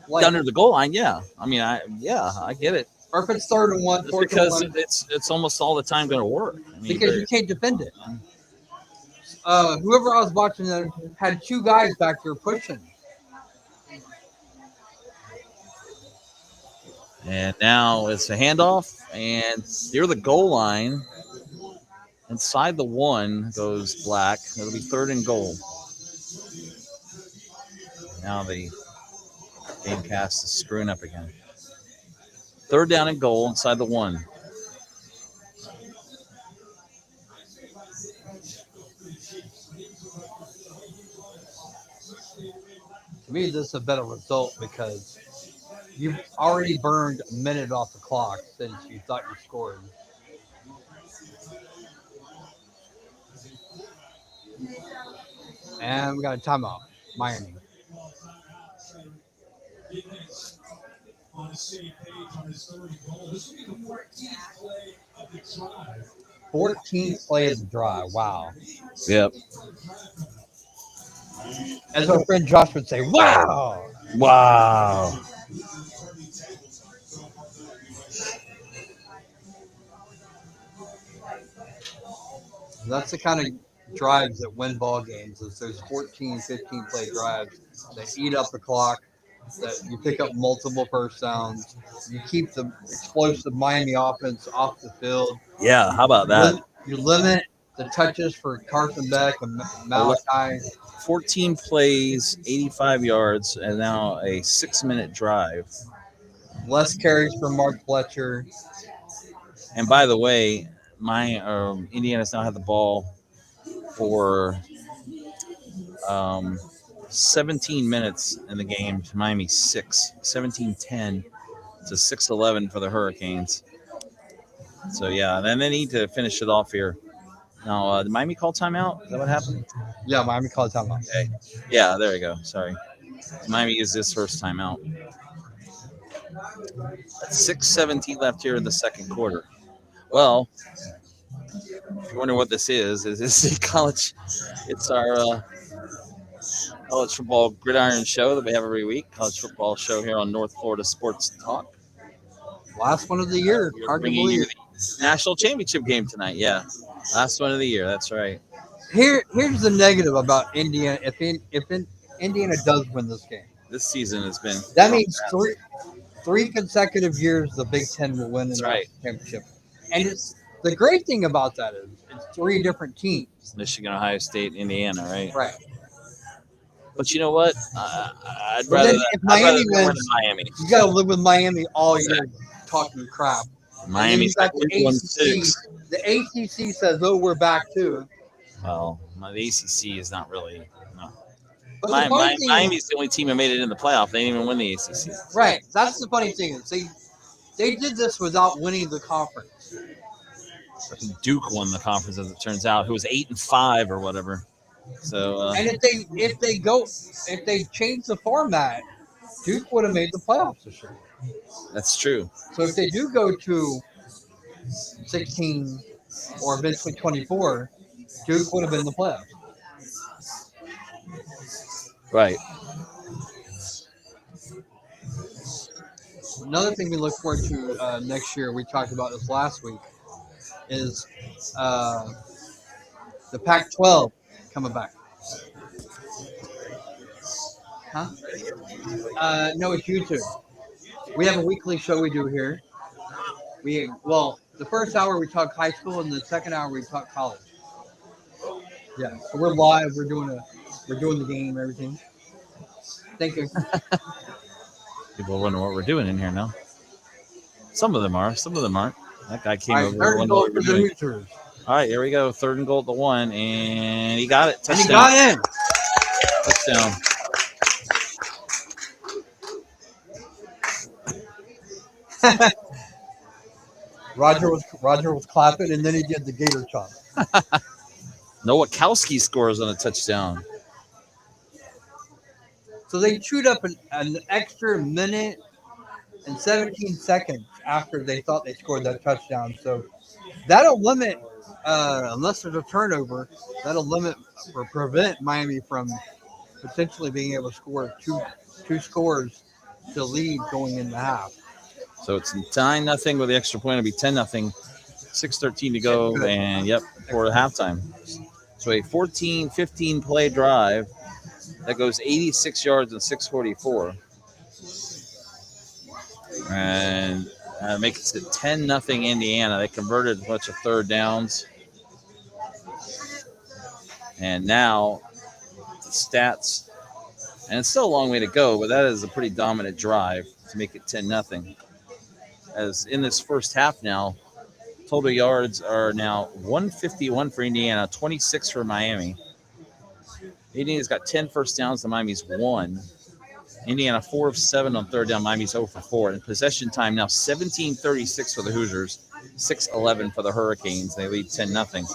Like, under the goal line, yeah. I mean, I get it. or if it's 3rd and 1, It's 4th and because 1, it's almost all the time going to work. I mean, because you can't defend it. Whoever I was watching had 2 guys back there pushing. and now it's a handoff, and near the goal line, inside the 1 goes Black. It'll be 3rd and goal. Now the game cast is screwing up again. 3rd down and goal inside the 1. To me, this is a better result because you've already burned a minute off the clock since you thought you scored. And we got a timeout. Miami. On the same page on his 3rd goal. This will be the 14th play of the drive. 14th play of the drive. Wow. Yep. As our friend Josh would say, wow. Wow. That's the kind of drives that win ball games. Is those 14, 15 play drives that eat up the clock, that you pick up multiple first downs, you keep the explosive Miami offense off the field. Yeah, how about that? You limit the touches for Carson Beck and Malachi. 14 plays, 85 yards, and now a 6-minute drive. Less carries for Mark Fletcher. And by the way, Indiana's now had the ball for 17 minutes in the game. Miami 6, 17-10 to 6-11 for the Hurricanes. So yeah, then they need to finish it off here. Now, did Miami call timeout? Is that what happened? Yeah, Miami called timeout. Okay. Yeah, there you go. Sorry. Miami used this first timeout. 6:17 left here in the second quarter. Well, if you wonder what this is this college? It's our college football gridiron show that we have every week. College football show here on North Florida Sports Talk. Last one of the year. Hard to believe. National championship game tonight. Yeah, last one of the year. That's right. Here's the negative about Indiana. If Indiana does win this game, this season has been. That means three consecutive years the Big Ten will win the championship. And the great thing about that is it's 3 different teams. Michigan, Ohio State, Indiana, right? Right. But you know what? I'd rather if Miami wins, Miami. You got to live with Miami all year talking crap. Miami's got the ACC. The ACC says, "Oh, we're back too." Well, the ACC is not really. No. But Miami's the only team that made it in the playoff. They didn't even win the ACC. Right. That's the funny thing is they did this without winning the conference. Duke won the conference, as it turns out, who was 8-5 or whatever. So. And if they change the format, Duke would have made the playoffs this year. That's true. So if they do go to 16 or eventually 24, Duke would have been in the playoffs. Right. Another thing we look forward to next year, we talked about this last week, is the Pac-12 coming back. Huh? No, it's YouTube. We have a weekly show we do here. The first hour we talk high school, and the second hour we talk college. Yeah, so we're live. We're doing the game, everything. Thank you. People wonder what we're doing in here now. Some of them are. Some of them aren't. That guy came over. Third and goal for the Hoosiers. All right, here we go. 3rd and goal at the 1, and he got it. Touchdown. And he got in. Touchdown. Roger was clapping, and then he did the gator chomp. Nowakowski scores on a touchdown. So they chewed up an extra minute and 17 seconds after they thought they scored that touchdown. So that'll limit, unless there's a turnover, that'll limit or prevent Miami from potentially being able to score two scores to lead going into half. So it's 9-0 with the extra point. It'll be 10-0. 6:13 to go, and yep, for halftime. So a 14-15 play drive that goes 86 yards and 6:44, and makes it 10-0 Indiana. They converted a bunch of third downs, and now the stats. And it's still a long way to go, but that is a pretty dominant drive to make it 10-0. As in this first half now, total yards are now 151 for Indiana, 26 for Miami. Indiana's got 10 first downs, and Miami's 1. Indiana 4 of 7 on third down, Miami's 0 for 4. And possession time now 17:36 for the Hoosiers, 6:11 for the Hurricanes. They lead 10-0.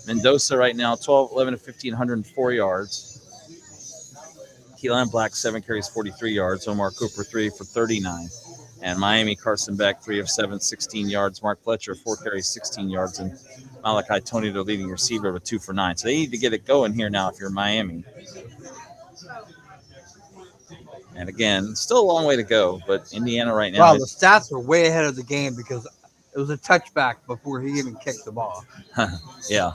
Mendoza right now 12, 11 of 15, 104 yards. Keelan Black 7 carries, 43 yards. Omar Cooper 3 for 39. And Miami, Carson Beck 3 of 7, 16 yards. Mark Fletcher 4 carries, 16 yards. And Malachi Tony, their leading receiver, with 2 for 9. So they need to get it going here now if you're Miami. And again, still a long way to go, but Indiana right now. Wow, the stats are way ahead of the game because it was a touchback before he even kicked the ball. Yeah.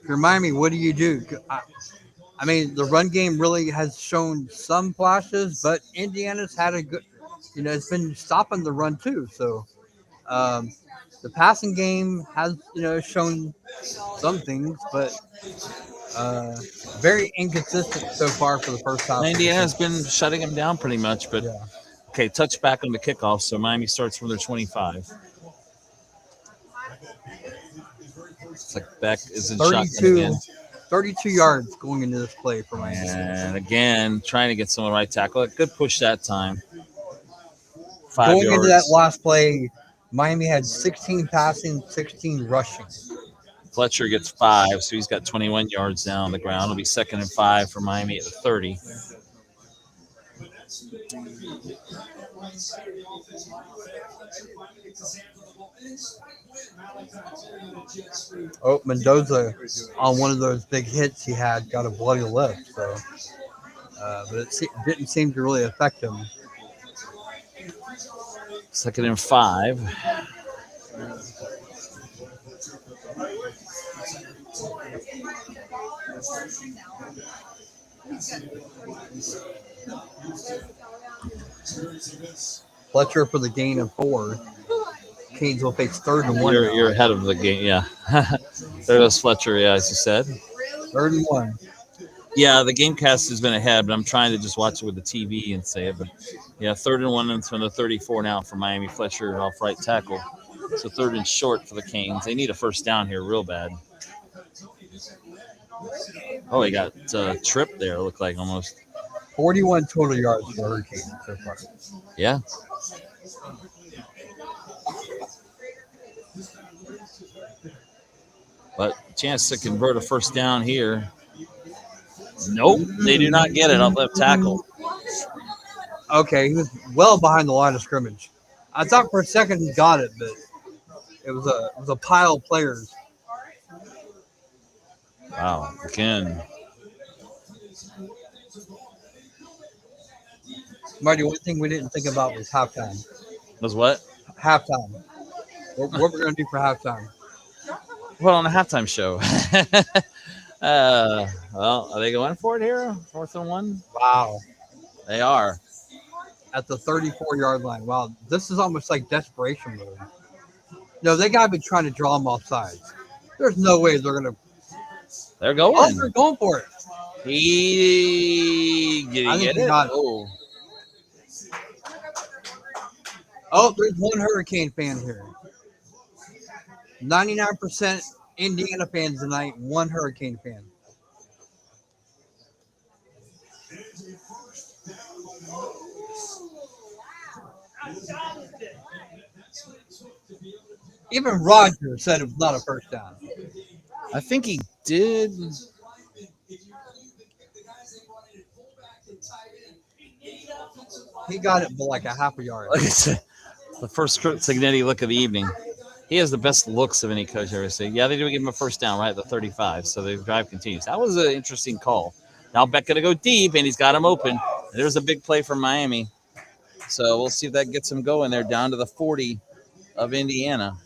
If you're Miami, what do you do? I mean, the run game really has shown some flashes, but Indiana's had a good, it's been stopping the run too. So the passing game has, shown some things, but very inconsistent so far for the first half. Indiana has been shutting him down pretty much, but yeah. Okay, touchback on the kickoff, so Miami starts from their 25. It's like Beck is in shotgun again. 32 yards going into this play for Miami. And again, trying to get someone right tackle. Good push that time. 5 going yards. Into that last play, Miami had 16 passing, 16 rushing. Fletcher gets 5, so he's got 21 yards down on the ground. It'll be 2nd and 5 for Miami at the 30. Oh, Mendoza on one of those big hits he had got a bloody lip, so but it didn't seem to really affect him. 2nd and 5. Fletcher for the gain of 4. Canes will face 3rd and 1. You're ahead of the game, yeah. There goes Fletcher, yeah, as you said. 3rd and 1. Yeah, the Gamecast has been ahead, but I'm trying to just watch it with the TV and say it. But yeah, 3rd and 1 from the 34 now for Miami. Fletcher off right tackle. So 3rd and short for the Canes. They need a first down here real bad. Oh, he got tripped there, looked like almost. 41 total yards for the Hurricanes so far. Yeah. But chance to convert a first down here. Nope, they do not get it on left tackle. Okay, he was well behind the line of scrimmage. I thought for a second he got it, but it was a pile of players. Wow, again. Marty, one thing we didn't think about was halftime. Was what? Halftime. What we're going to do for halftime? Well, on the halftime show. Well, are they going for it here? 4th and 1? Wow. They are. At the 34-yard line. Wow, this is almost like desperation mode. No, they got to be trying to draw them off sides. There's no way they're going to. They're going. Oh, they're going for it. Did he get it? Oh. Oh, there's one Hurricane fan here. 99% Indiana fans tonight, one Hurricane fan. Even Roger said it was not a first down. I think he did. He got it for like a half a yard. Like I said, the first Kurt Signetti look of the evening. He has the best looks of any coach I've ever seen. Yeah, they do give him a first down right at the 35, so the drive continues. That was an interesting call. Now Beck going to go deep, and he's got him open. There's a big play from Miami. So we'll see if that gets him going there down to the 40 of Indiana.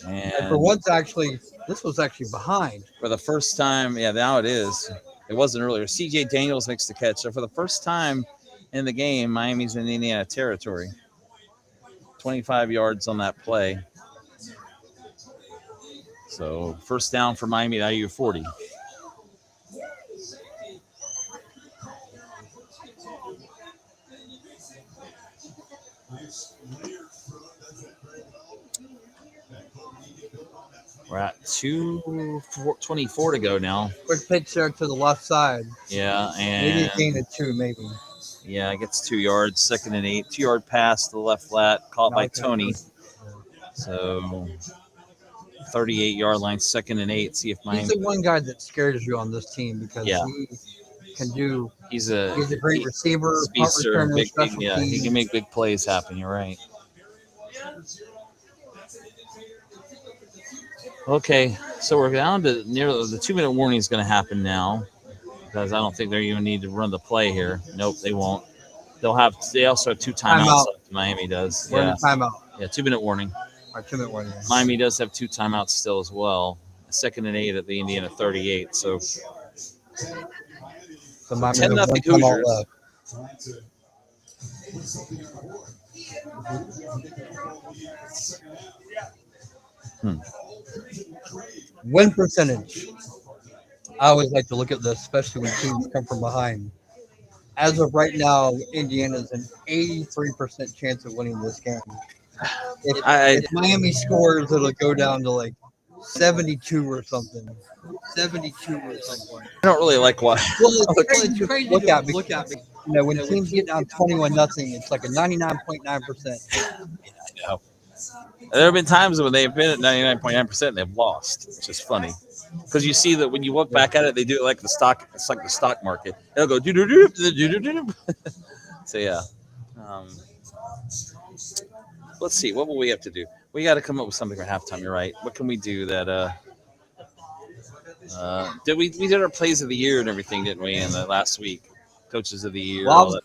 And for once, actually, this was actually behind. For the first time, yeah, now it is. It wasn't earlier. C.J. Daniels makes the catch. So for the first time in the game, Miami's in Indiana territory. 25 yards on that play. So first down for Miami at IU 40. We're at 2:24 to go now. Quick pitch there to the left side. Yeah, and maybe a gain of 2, maybe. Yeah, it gets 2 yards, 2nd and 8. 2-yard pass to the left flat, caught by Tony. So 38-yard line, 2nd and 8. See if Miami. He's the one guy that scares you on this team because he can do. He's a great receiver, speedster, big, he can make big plays happen. You're right. Okay, so we're down to near the 2-minute warning is going to happen now because I don't think they're even need to run the play here. Nope, they won't. They also have 2 timeouts left. Miami does. We're in timeout. Yeah, 2-minute warning. 2-minute warning. Miami does have 2 timeouts still as well. 2nd and 8 at the Indiana 38. So 10-0 Hoosiers. Win percentage. I always like to look at this, especially when teams come from behind. As of right now, Indiana's an 83% chance of winning this game. If Miami scores, it'll go down to like 72 or something. 72 or something. I don't really like why. Well, it's crazy look at me. You know, when teams get down 21-0, it's like a 99.9%. I know. There have been times when they've been at 99.9% and they've lost, which is funny. Because you see that when you look back at it, they do it like the stock. It's like the stock market. They'll go do do do do do do. So yeah. Let's see. What will we have to do? We got to come up with something for halftime. You're right. What can we do that? We did our plays of the year and everything, didn't we? In the last week, coaches of the year. Well,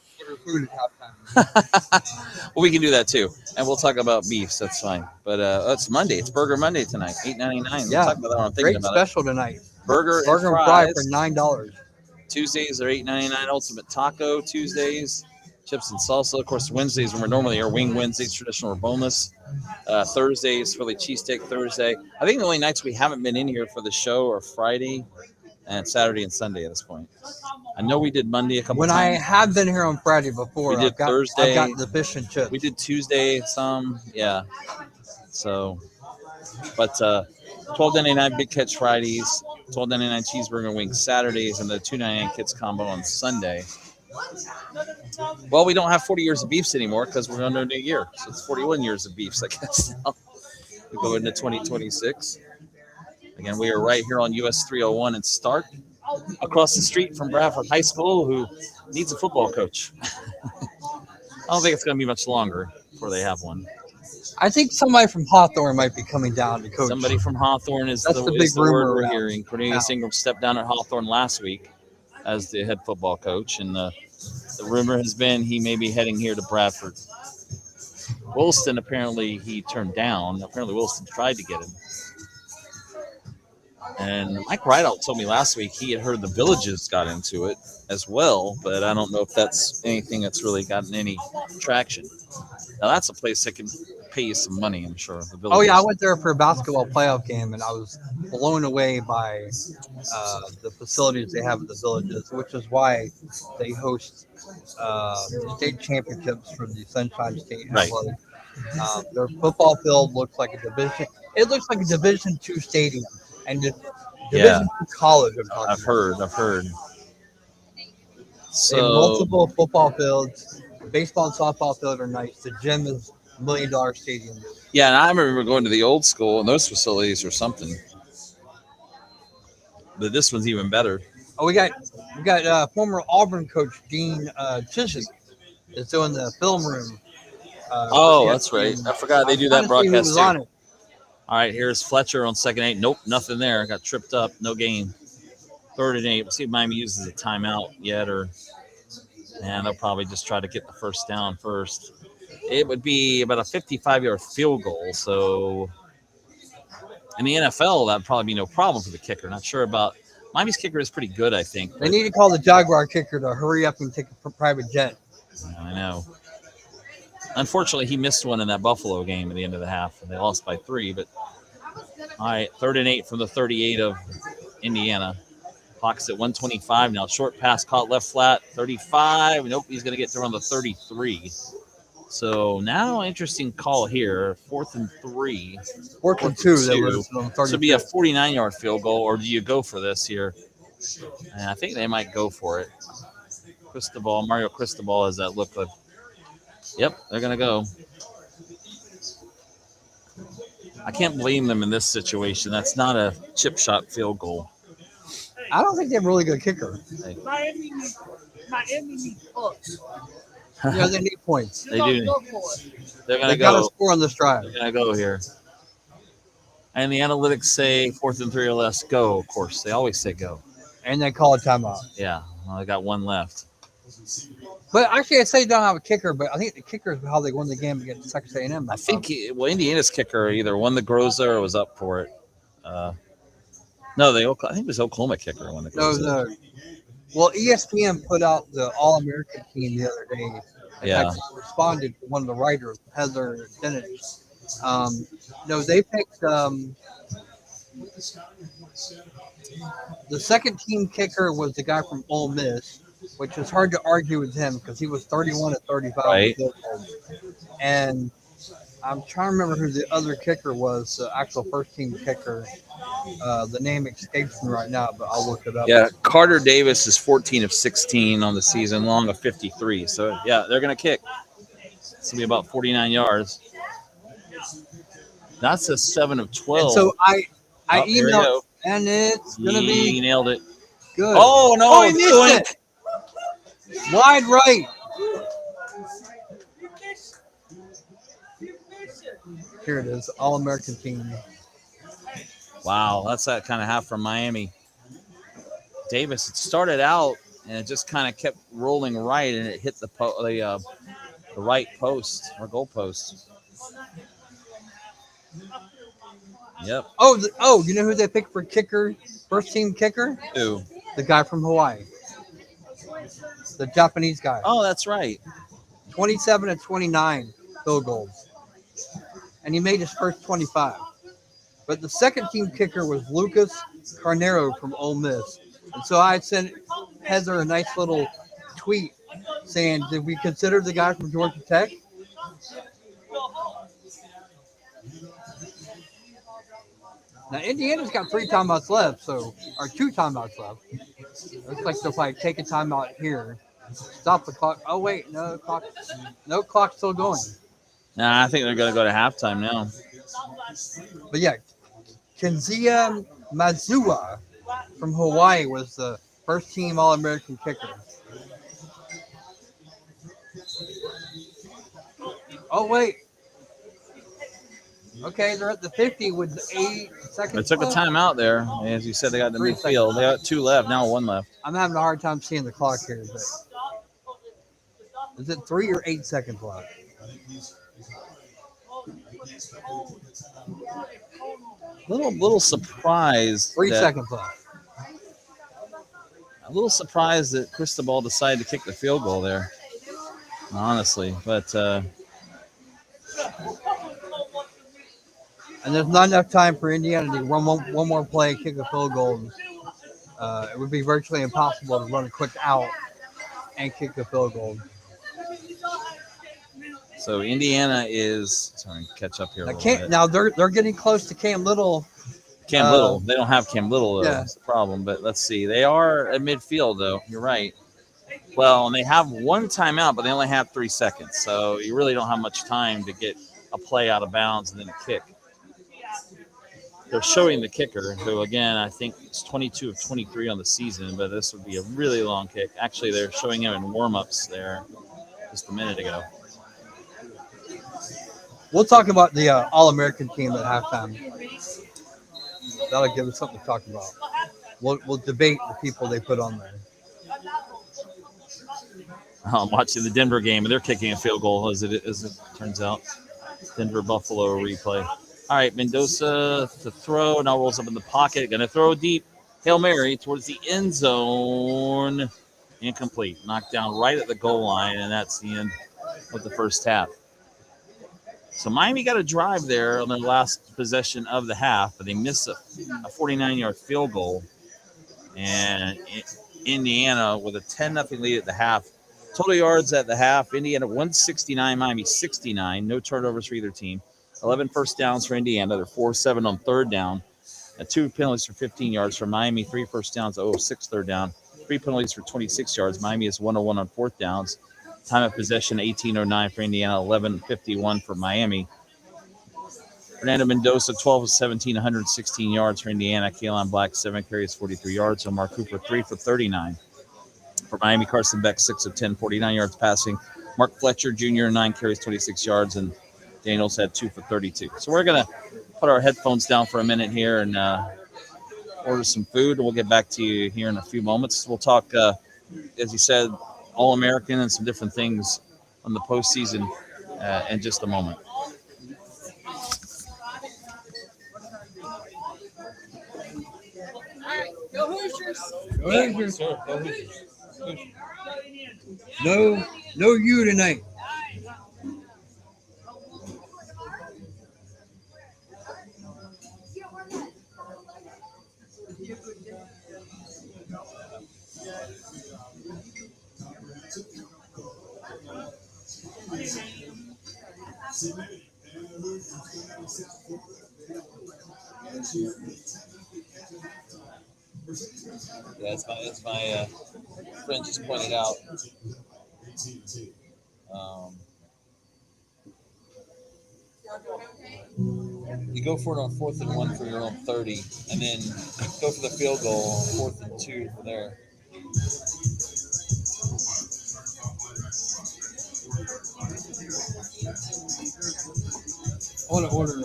we can do that too, and we'll talk about beefs. That's fine. But it's Monday. It's Burger Monday tonight. $8.99. Yeah, we'll talk about that. I'm thinking great about special it. Tonight. Burger and fry for $9. Tuesdays are $8.99. Ultimate Taco Tuesdays. Chips and salsa. Of course, Wednesdays when we're normally our wing Wednesdays, traditional or boneless. Thursdays, Philly cheesesteak Thursday. I think the only nights we haven't been in here for the show are Friday and Saturday and Sunday at this point. I know we did Monday a couple times. When I have been here on Friday before, we did Thursday. I've got the fish and chips. We did Tuesday some, yeah. So, but $12.99 Big Catch Fridays, $12.99 cheeseburger and wings Saturdays, and the $2.99 Kids Combo on Sunday. Well, we don't have 40 years of beefs anymore because we're under a new year. So it's 41 years of beefs, I guess. Now we go into 2026. Again, we are right here on US 301 in Starke, across the street from Bradford High School, who needs a football coach. I don't think it's going to be much longer before they have one. I think somebody from Hawthorne might be coming down to coach. Somebody from Hawthorne is the big rumor we're hearing. Cornelius Ingram stepped down at Hawthorne last week as the head football coach, and the rumor has been he may be heading here to Bradford. Williston, apparently, he turned down. Apparently, Williston tried to get him. And Mike Rideout told me last week he had heard the Villages got into it as well, but I don't know if that's anything that's really gotten any traction. Now, that's a place that can pay you some money, I'm sure. The oh, yeah, I went there for a basketball playoff game, and I was blown away by the facilities they have at the Villages, which is why they host state championships for the Sunshine State Athletic. Their football field looks like a division. It looks like a Division II stadium. And Division II college. I've heard. They have So multiple football fields. Baseball and softball field are nice. The gym is $1 million stadium. yeah, and I remember going to the old school, and those facilities are something. But this one's even better. Oh, we got former Auburn coach Dean Chisholm is doing the film room. Oh, For that's right. ESPN. I forgot they I'm do trying that to see who broadcast was too. on it. All right, here's Fletcher on 2nd 8. Nope, nothing there. Got tripped up. No gain. 3rd and 8. We'll see if Miami uses a timeout yet, and they'll probably just try to get the first down first. It would be about a 55-yard field goal. So in the NFL, that'd probably be no problem for the kicker. Not sure about Miami's kicker is pretty good, I think. They need to call the Jaguar kicker to hurry up and take a private jet. I know. Unfortunately, he missed one in that Buffalo game at the end of the half, and they lost by 3. But all right, 3rd and 8 from the 38 of Indiana. Clock's at 125 now. Short pass caught left flat. 35. Nope, he's going to get through on the 33. So now, interesting call here. 4th and 3. 4th and 2. That was this would be a 49-yard field goal, or do you go for this here? And I think they might go for it. Mario Cristobal has that look like. Yep, they're going to go. I can't blame them in this situation. That's not a chip shot field goal. I don't think they have a really good kicker. Miami needs points. Yeah, they need points. They do. Go for it. They're going They to got to go. score on this drive. They're going to go here. And the analytics say 4th and 3 or less, go, of course. They always say go. And they call a timeout. Yeah, well, they got one left. But actually, I say they don't have a kicker, but I think the kicker is how they won the game against Texas A&M. I think, Indiana's kicker either won the Groza or was up for it. No, I think it was Oklahoma kicker won the Groza. No. Well, ESPN put out the All-American team the other day. Yeah. I responded to one of the writers, Heather Dennett. They picked the second team kicker was the guy from Ole Miss, which is hard to argue with him because he was 31 at 35. Right. And I'm trying to remember who the other kicker was, the actual first team kicker. The name escapes me right now, but I'll look it up. Yeah, Carter Davis is 14 of 16 on the season, long of 53. So, yeah, they're going to kick. It's going to be about 49 yards. That's a 7 of 12. And so I here we emailed, go. and it's going to He be nailed it. good. Oh, no. he missed it. Wide right. Here it is, All-American team. Wow, that's that kind of half from Miami. Davis, it started out, and it just kind of kept rolling right, and it hit the right post or goal post. Yep. Oh, you know who they picked for kicker, first team kicker? Who? The guy from Hawaii. The Japanese guy. Oh, that's right. 27 and 29 field goals. And he made his first 25. But the second team kicker was Lucas Carnero from Ole Miss. And so I sent Heather a nice little tweet saying, did we consider the guy from Georgia Tech? Now, Indiana's got 3 timeouts left, or 2 timeouts left. Looks like they'll probably take a timeout here. Stop the clock. Oh, wait, no clock's still going. Nah, I think they're going to go to halftime now. But yeah, Kenzia Mazua from Hawaii was the first team All-American kicker. Oh, wait. Okay, they're at the 50 with 8 seconds. They took a left. timeout there. As you said, they got the 3 midfield. seconds. They got 2 left, now 1 left. I'm having a hard time seeing the clock here. But is it 3 or 8 seconds left? Little surprised. 3 seconds left. A little surprised that Cristobal decided to kick the field goal there. Honestly, but And there's not enough time for Indiana to run one more play, kick a field goal. It would be virtually impossible to run a quick out and kick the field goal. so Indiana is trying to catch up here. Now they're getting close to Cam Little. Cam Little. They don't have Cam Little. Yeah. That's the problem. But let's see. They are at midfield, though. You're right. Well, and they have one timeout, but they only have 3 seconds. So you really don't have much time to get a play out of bounds and then a kick. They're showing the kicker, who, again, I think is 22 of 23 on the season, but this would be a really long kick. Actually, they're showing him in warm-ups there just a minute ago. We'll talk about the All-American team at halftime. That'll give us something to talk about. We'll debate the people they put on there. I'm watching the Denver game, and they're kicking a field goal, as it turns out. Denver-Buffalo replay. All right, Mendoza to throw. Now rolls up in the pocket. Going to throw deep. Hail Mary towards the end zone. Incomplete. Knocked down right at the goal line, and that's the end of the first half. So Miami got a drive there on their last possession of the half, but they missed a 49-yard field goal. And Indiana with a 10-0 lead at the half. Total yards at the half, Indiana 169, Miami 69. No turnovers for either team. 11 first downs for Indiana. They're 4-7 on third down. 2 penalties for 15 yards for Miami. 3 first downs, 6 third down. 3 penalties for 26 yards. Miami is 101 on fourth downs. Time of possession, 18:09 for Indiana, 11:51 for Miami. Fernando Mendoza, 12 of 17, 116 yards for Indiana. Kalen Black, 7 carries, 43 yards. Omar Cooper, 3 for 39. For Miami, Carson Beck, 6 of 10, 49 yards passing. Mark Fletcher Jr., 9 carries, 26 yards. And Daniels had 2 for 32. So we're going to put our headphones down for a minute here and order some food. We'll get back to you here in a few moments. We'll talk, as you said, All-American and some different things on the postseason in just a moment. Go Hoosiers. Go Hoosiers. No you tonight. Yeah, as my friend just pointed out. You go for it on 4th and 1 for your own 30, and then go for the field goal on 4th and 2 for there. I want to order a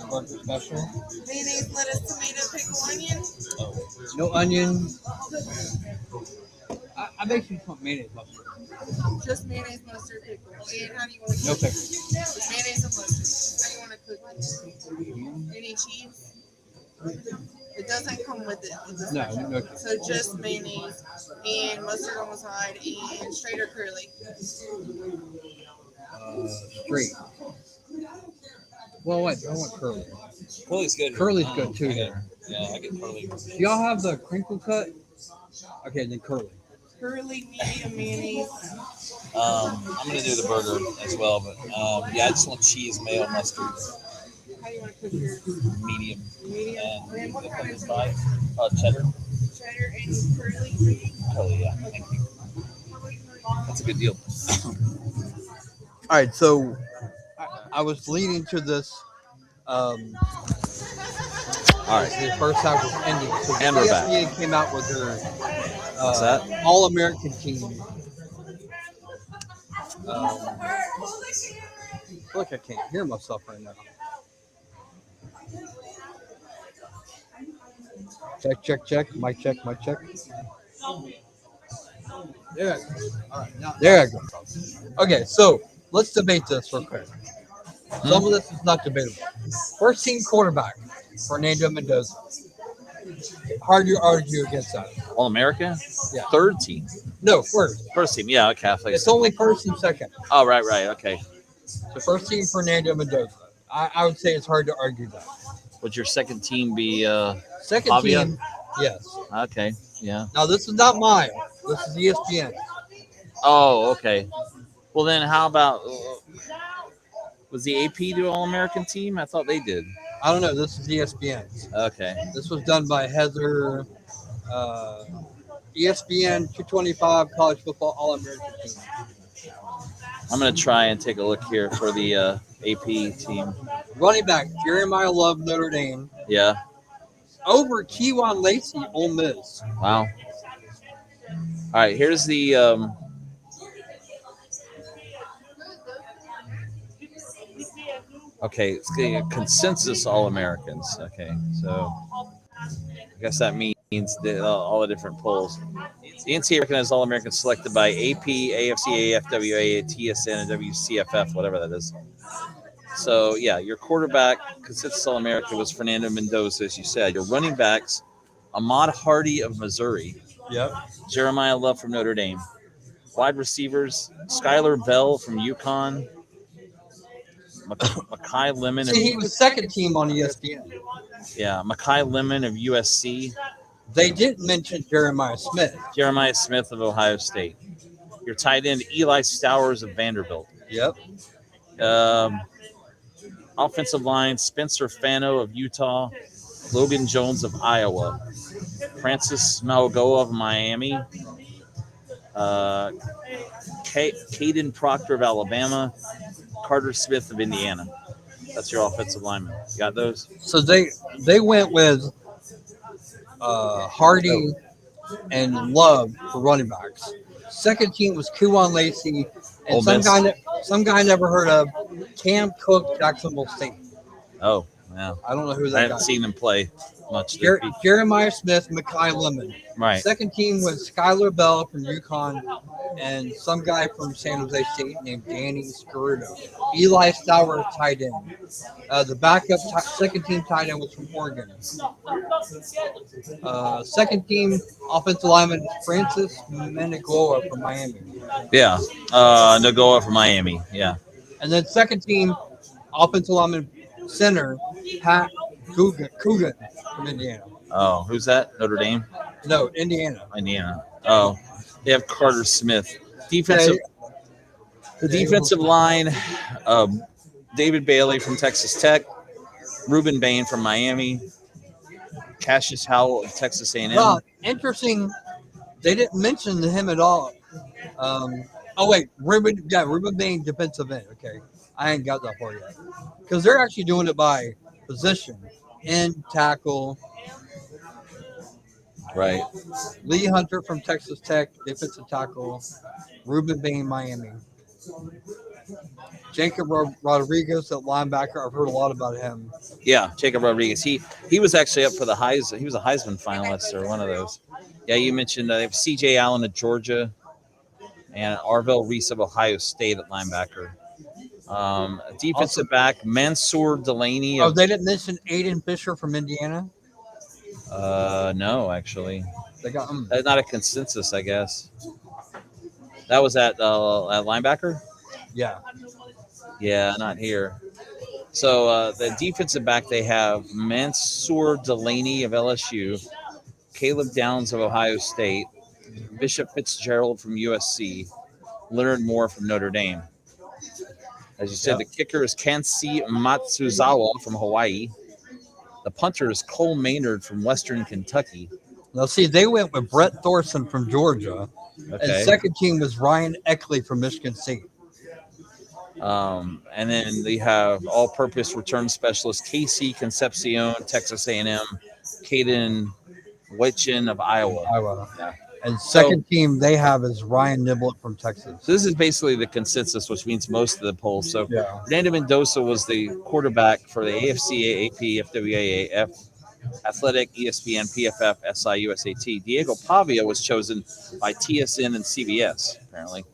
burger special. Mayonnaise, lettuce, tomato, pickle, onion. No onion. I basically just want mayonnaise mustard. Just mayonnaise, mustard, pickle. And how do you want to No cook it? pickle. Just mayonnaise and mustard. How do you want to cook it? Any cheese? It doesn't come with it. It's a No, special. no. So just mayonnaise and mustard on the side and straight or curly. Straight. Well, wait, I want curly. Curly's good. Curly's good too. Yeah, I get curly. Do y'all have the crinkle cut? Okay, then curly. Curly, medium mayonnaise. I'm gonna do the burger as well, but yeah, I just want cheese, mayo, mustard, How do you want to cook yours? medium, Medium. and And what the kind of side, cheddar. cheddar and curly? Curly, yeah. Thank you. That's a good deal. All right, so I was leading to this. All right, the first half was ending. So And we're back. ESPN came out with their What's that? All-American team. I feel like I can't hear myself right now. Check. Mic check. There I go. All right, now there I go. Okay, so let's debate this real quick. Some of this is not debatable. First team quarterback, Fernando Mendoza. Hard to argue against that. All America? Yeah. Third team. No, first. First team. Yeah, okay. It's only first and second. Oh, right. Okay. So first team, Fernando Mendoza. I would say it's hard to argue that. Would your second team be Second Avia? team, yes. Okay. Yeah. Now, this is not mine. This is ESPN. Oh, okay. Well, then how about was the AP do All-American team? I thought they did. I don't know. This is ESPN. Okay. This was done by Heather ESPN 225 college football All-American team. I'm going to try and take a look here for the AP team. Running back Jeremiah Love, Notre Dame. Yeah. Over Kewan Lacey, Ole Miss. Wow. All right, here's the okay, it's the consensus All-Americans. Okay, so I guess that means all the different polls. The NCAA recognized All-Americans selected by AP, AFCA, FWA, TSN, and WCFF, whatever that is. So, yeah, your quarterback, consensus All-American, was Fernando Mendoza, as you said. Your running backs, Ahmad Hardy of Missouri. Yep. Jeremiah Love from Notre Dame. Wide receivers, Skylar Bell from UConn. Makai Lemon. See, he was second team on ESPN. Yeah, Makai Lemon of USC. They didn't mention Jeremiah Smith. Jeremiah Smith of Ohio State. Your tight end, Eli Stowers of Vanderbilt. Yep. Offensive line, Spencer Fano of Utah. Logan Jones of Iowa. Francis Maugoa of Miami. Caden Proctor of Alabama. Carter Smith of Indiana. That's your offensive lineman. You got those? So they went with Hardy and Love for running backs. Second team was Kewan Lacey and some guy never heard of, Cam Cook, Jacksonville State. Oh, yeah. I don't know who that I guy haven't seen them play much. Jeremiah Smith, Makai Lemon. Right. Second team was Skylar Bell from UConn and some guy from San Jose State named Danny Scaruto. Eli Stowers, tight end. The backup second team tight end was from Oregon. Second team offensive lineman Francis Menegoa from Miami. Yeah. Nagoa from Miami. Yeah. And then second team offensive lineman center Pat Coogan from Indiana. Oh, who's that? Notre Dame? No, Indiana. Indiana. Oh, they have Carter Smith. The defensive line, David Bailey from Texas Tech, Reuben Bain from Miami, Cassius Howell of Texas A&M. Well, interesting. They didn't mention him at all. Reuben Bain, defensive end. Okay, I ain't got that far yet because they're actually doing it by position. End, tackle. Right. Lee Hunter from Texas Tech, defensive tackle. Reuben Bain, Miami. Jacob Rodriguez at linebacker. I've heard a lot about him. Yeah, Jacob Rodriguez. He was actually up for the Heisman. He was a Heisman finalist or one of those. Yeah, you mentioned they have C.J. Allen of Georgia and Arvell Reese of Ohio State at linebacker. Defensive back, Mansour Delaney. They didn't mention Aiden Fisher from Indiana? No, actually. They got him. That's not a consensus, I guess. That was at linebacker? Yeah. Yeah, not here. So the defensive back, they have Mansour Delaney of LSU, Caleb Downs of Ohio State, Bishop Fitzgerald from USC, Leonard Moore from Notre Dame. As you said, The kicker is Kansi Matsuzawa from Hawaii. The punter is Cole Maynard from Western Kentucky. Now, see, they went with Brett Thorson from Georgia. Okay. And second team was Ryan Eckley from Michigan State. And then they have all-purpose return specialist Casey Concepcion, Texas A&M, Caden Witchin of Iowa. Yeah. And second team they have is Ryan Niblett from Texas. So this is basically the consensus, which means most of the polls. So yeah. Fernando Mendoza was the quarterback for the AFCA, AP, FWA, Athletic, ESPN, PFF, SI, USAT. Diego Pavia was chosen by TSN and CBS, apparently.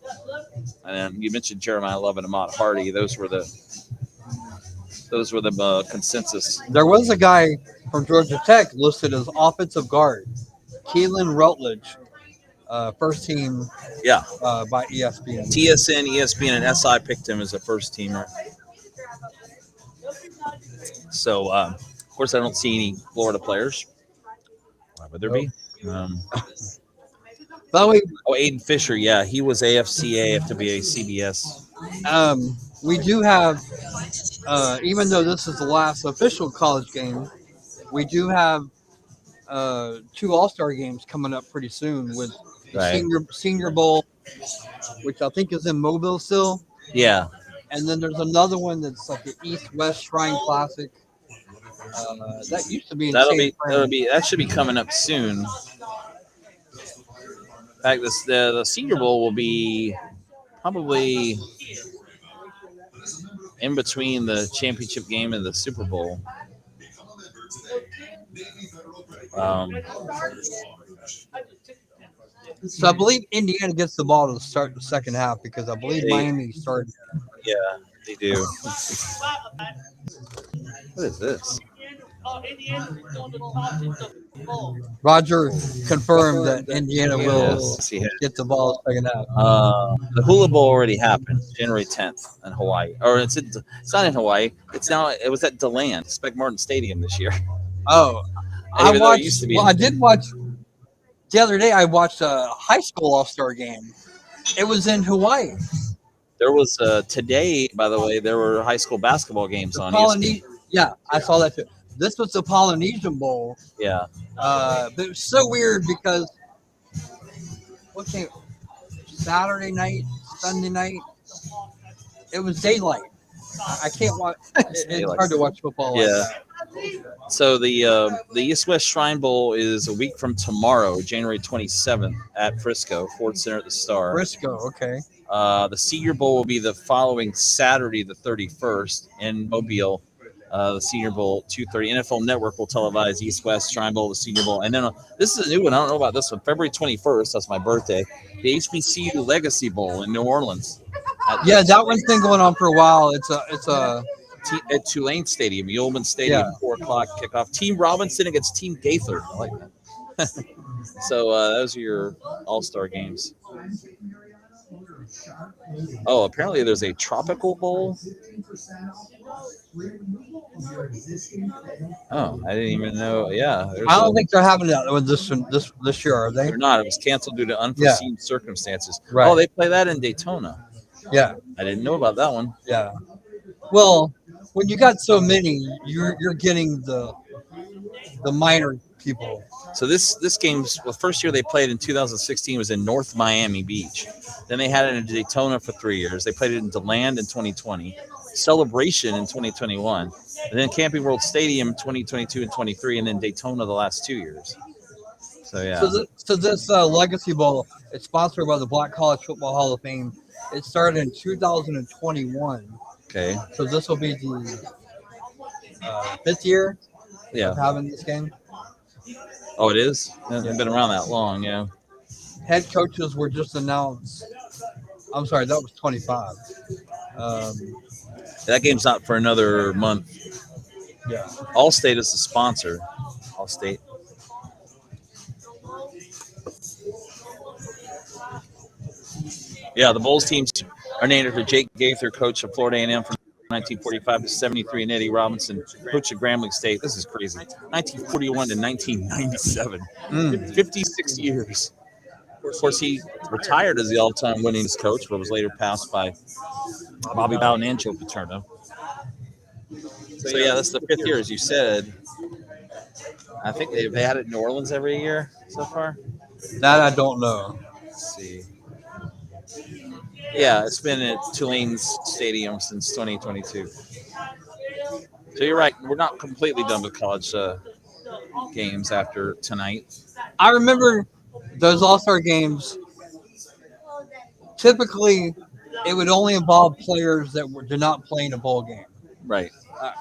And then you mentioned Jeremiah Love and Ahmad Hardy. Those were the consensus. There was a guy from Georgia Tech listed as offensive guard, Keelan Rutledge. First team by ESPN. TSN, ESPN, and SI picked him as a first teamer. So, of course, I don't see any Florida players. Why would there be? Aiden Fisher, yeah. He was AFCA, FWA, CBS. We do have, even though this is the last official college game, we do have two All-Star games coming up pretty soon with the Right. Senior Bowl, which I think is in Mobile still, Yeah. and then there's another one that's like the East-West Shrine Classic. That used to be in San Fran. That should be coming up soon. In fact, the Senior Bowl will be probably in between the championship game and the Super Bowl. Um, So I believe Indiana gets the ball to start the second half because I believe Miami started. yeah, they do. What is this? Roger confirmed that Indiana will Yes, he has. get the ball second half. The Hula Bowl already happened, January 10th in Hawaii. Or it's not in Hawaii. It was at DeLand, Spec Martin Stadium this year. Oh, Even though it used to be I did watch the other day. I watched a high school All-Star game. It was in Hawaii. There was today, by the way, there were high school basketball games on ESPN. Yeah, I saw that too. This was the Polynesian Bowl. Yeah. But it was so weird because what came Saturday night, Sunday night, it was daylight. I can't watch. It's hard to watch football. Yeah. Like that. So the East West Shrine Bowl is a week from tomorrow, January 27th at Frisco, Ford Center at the Star. Frisco, okay. The Senior Bowl will be the following Saturday, the 31st, in Mobile. The Senior Bowl, 2:30. NFL Network will televise East West Shrine Bowl, the Senior Bowl, and then this is a new one. I don't know about this one. February 21st. That's my birthday. The HBCU Legacy Bowl in New Orleans. Yeah, that one's been going on for a while. It's At Tulane Stadium, Ullman Stadium, 4:00 kickoff. Team Robinson against Team Gaither. I like that. So those are your All-Star games. Oh, apparently there's a Tropical Bowl. Oh, I didn't even know. Yeah, I don't think they're having that with this year, are they? They're not. It was canceled due to unforeseen circumstances. Right. Oh, they play that in Daytona. Yeah, I didn't know about that one. yeah. Well, when you got so many, you're getting the minor people. So this game's the first year they played in 2016 was in North Miami Beach. Then they had it in Daytona for 3 years. They played it in DeLand in 2020, Celebration in 2021, and then Camping World Stadium 2022 and 23, and then Daytona the last 2 years. So yeah. So this Legacy Bowl, it's sponsored by the Black College Football Hall of Fame. It started in 2021. Okay. So this will be the 5th year of having this game. Oh, it is? It hasn't been around that long, yeah. Head coaches were just announced. I'm sorry, that was 25. That game's not for another month. Yeah. Allstate is the sponsor. Allstate. Yeah, the Bulls teams are named after Jake Gaither, coach of Florida A&M from 1945 to 73, and Eddie Robinson, coach of Grambling State. This is crazy. 1941 to 1997. 56 years. Of course, he retired as the all-time winningest coach, but was later passed by Bobby Bowden and Joe Paterno. So, yeah, that's the 5th year, as you said. I think they've had it in New Orleans every year so far. That I don't know. Let's see. Yeah, it's been at Tulane's Stadium since 2022. So you're right. We're not completely done with college games after tonight. I remember those All-Star games. Typically, it would only involve players that did not play in a bowl game. Right.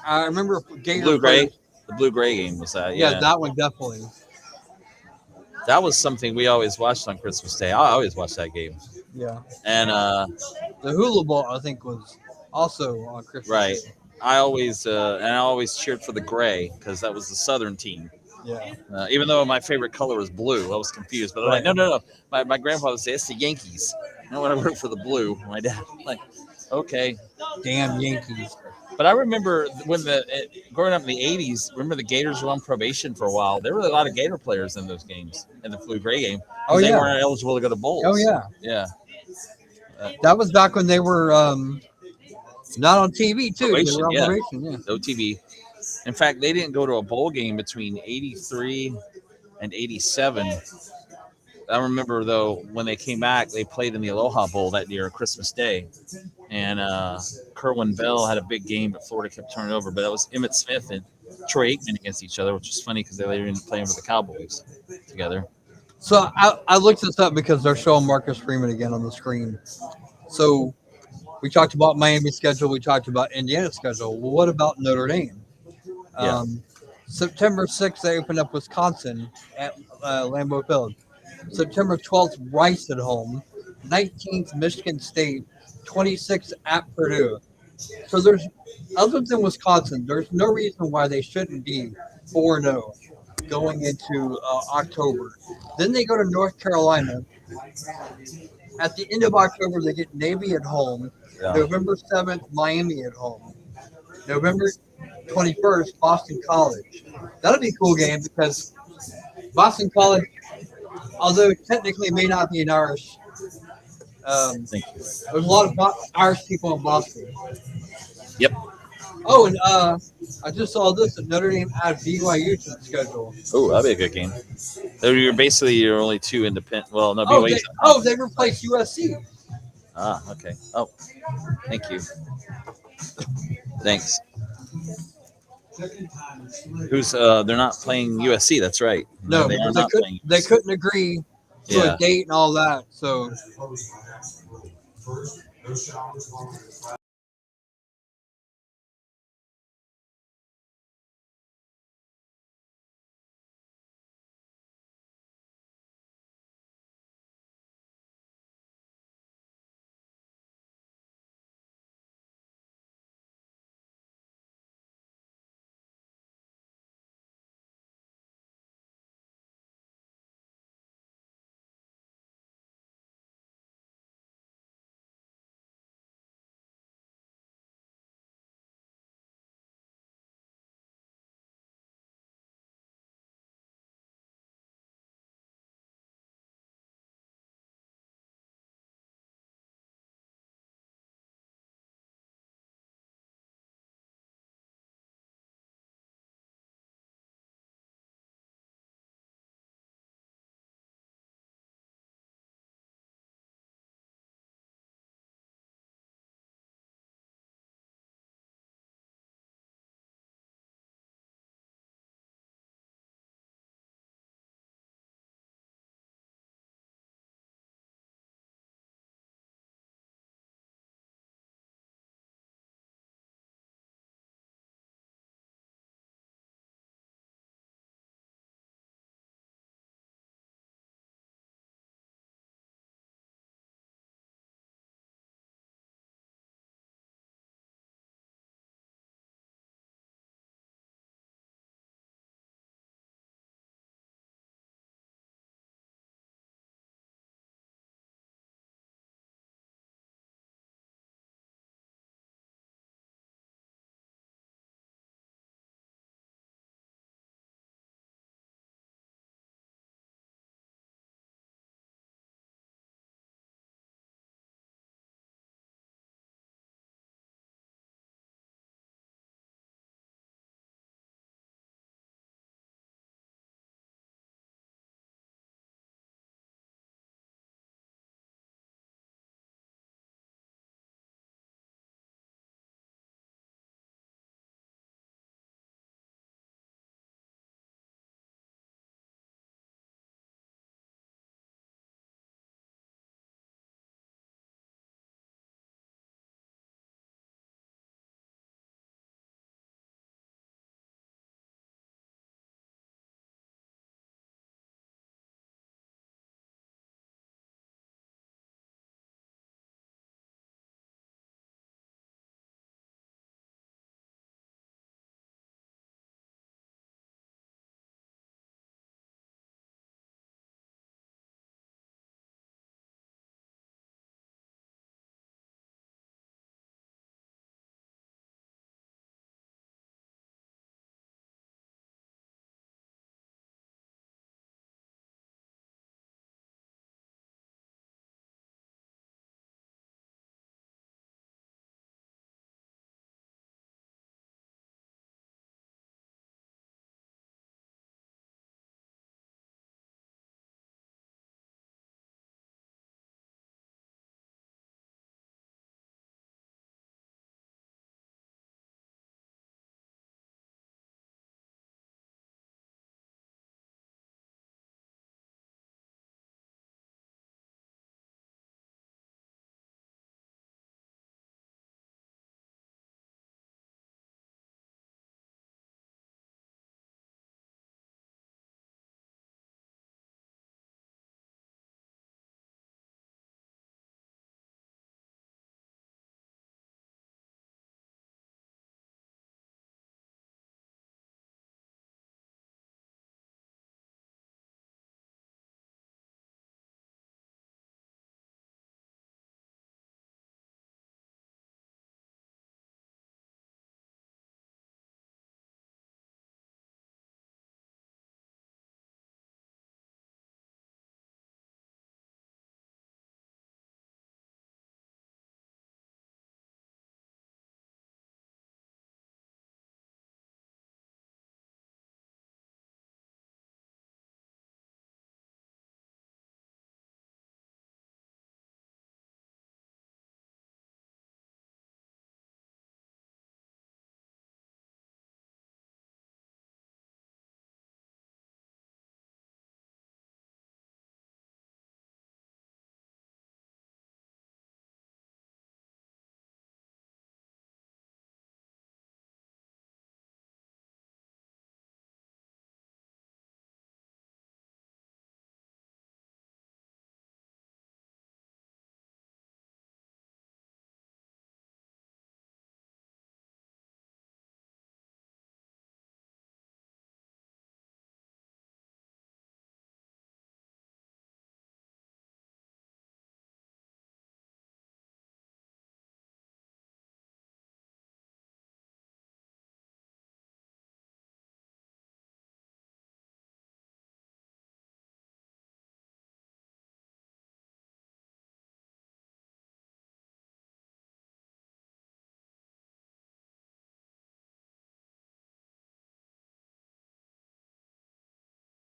I remember Gator Blue-Gray. The Blue-Gray game was that. Yeah, that one definitely. That was something we always watched on Christmas Day. I always watched that game. Yeah. And the Hula Bowl, I think, was also on Christmas. Right. I always cheered for the Gray because that was the Southern team. Yeah. Even though my favorite color was blue, I was confused. But I'm like, no. My grandfather said it's the Yankees. I want to root for the blue. My dad, like, okay. Damn Yankees. But I remember when growing up in the 80s, remember the Gators were on probation for a while. There were a lot of Gator players in those games, in the Blue-Gray game. Oh, They yeah. weren't eligible to go to bowls. Oh, yeah. Yeah. That was back when they were not on TV, too. They were on probation, yeah. No TV. In fact, they didn't go to a bowl game between 83 and 87. I remember though when they came back, they played in the Aloha Bowl that year, Christmas Day, and Kerwin Bell had a big game, but Florida kept turning over. But that was Emmitt Smith and Troy Aikman against each other, which was funny because they later ended up playing with the Cowboys together. So I looked this up because they're showing Marcus Freeman again on the screen. So we talked about Miami's schedule. We talked about Indiana's schedule. Well, what about Notre Dame? Yeah. September 6th, they opened up Wisconsin at Lambeau Field. September 12th, Rice at home. 19th, Michigan State. 26th at Purdue. So there's, other than Wisconsin, there's no reason why they shouldn't be 4-0 going into October. Then they go to North Carolina. At the end of October, they get Navy at home. Yeah. November 7th, Miami at home. November 21st, Boston College. That'll be a cool game because Boston College, although technically may not be an Irish, Thank you. there's a lot of Irish people in Boston. Yep. Oh, and I just saw this at Notre Dame add BYU to the schedule. Oh, that'd be a good game. You're basically your only two independent. Well, no, Oh, BYU's they replaced USC. Ah, okay. Oh, thank you. Thanks. Who's they're not playing USC, that's right. No, they are because not playing they USC. couldn't agree to Yeah. a date and all that. So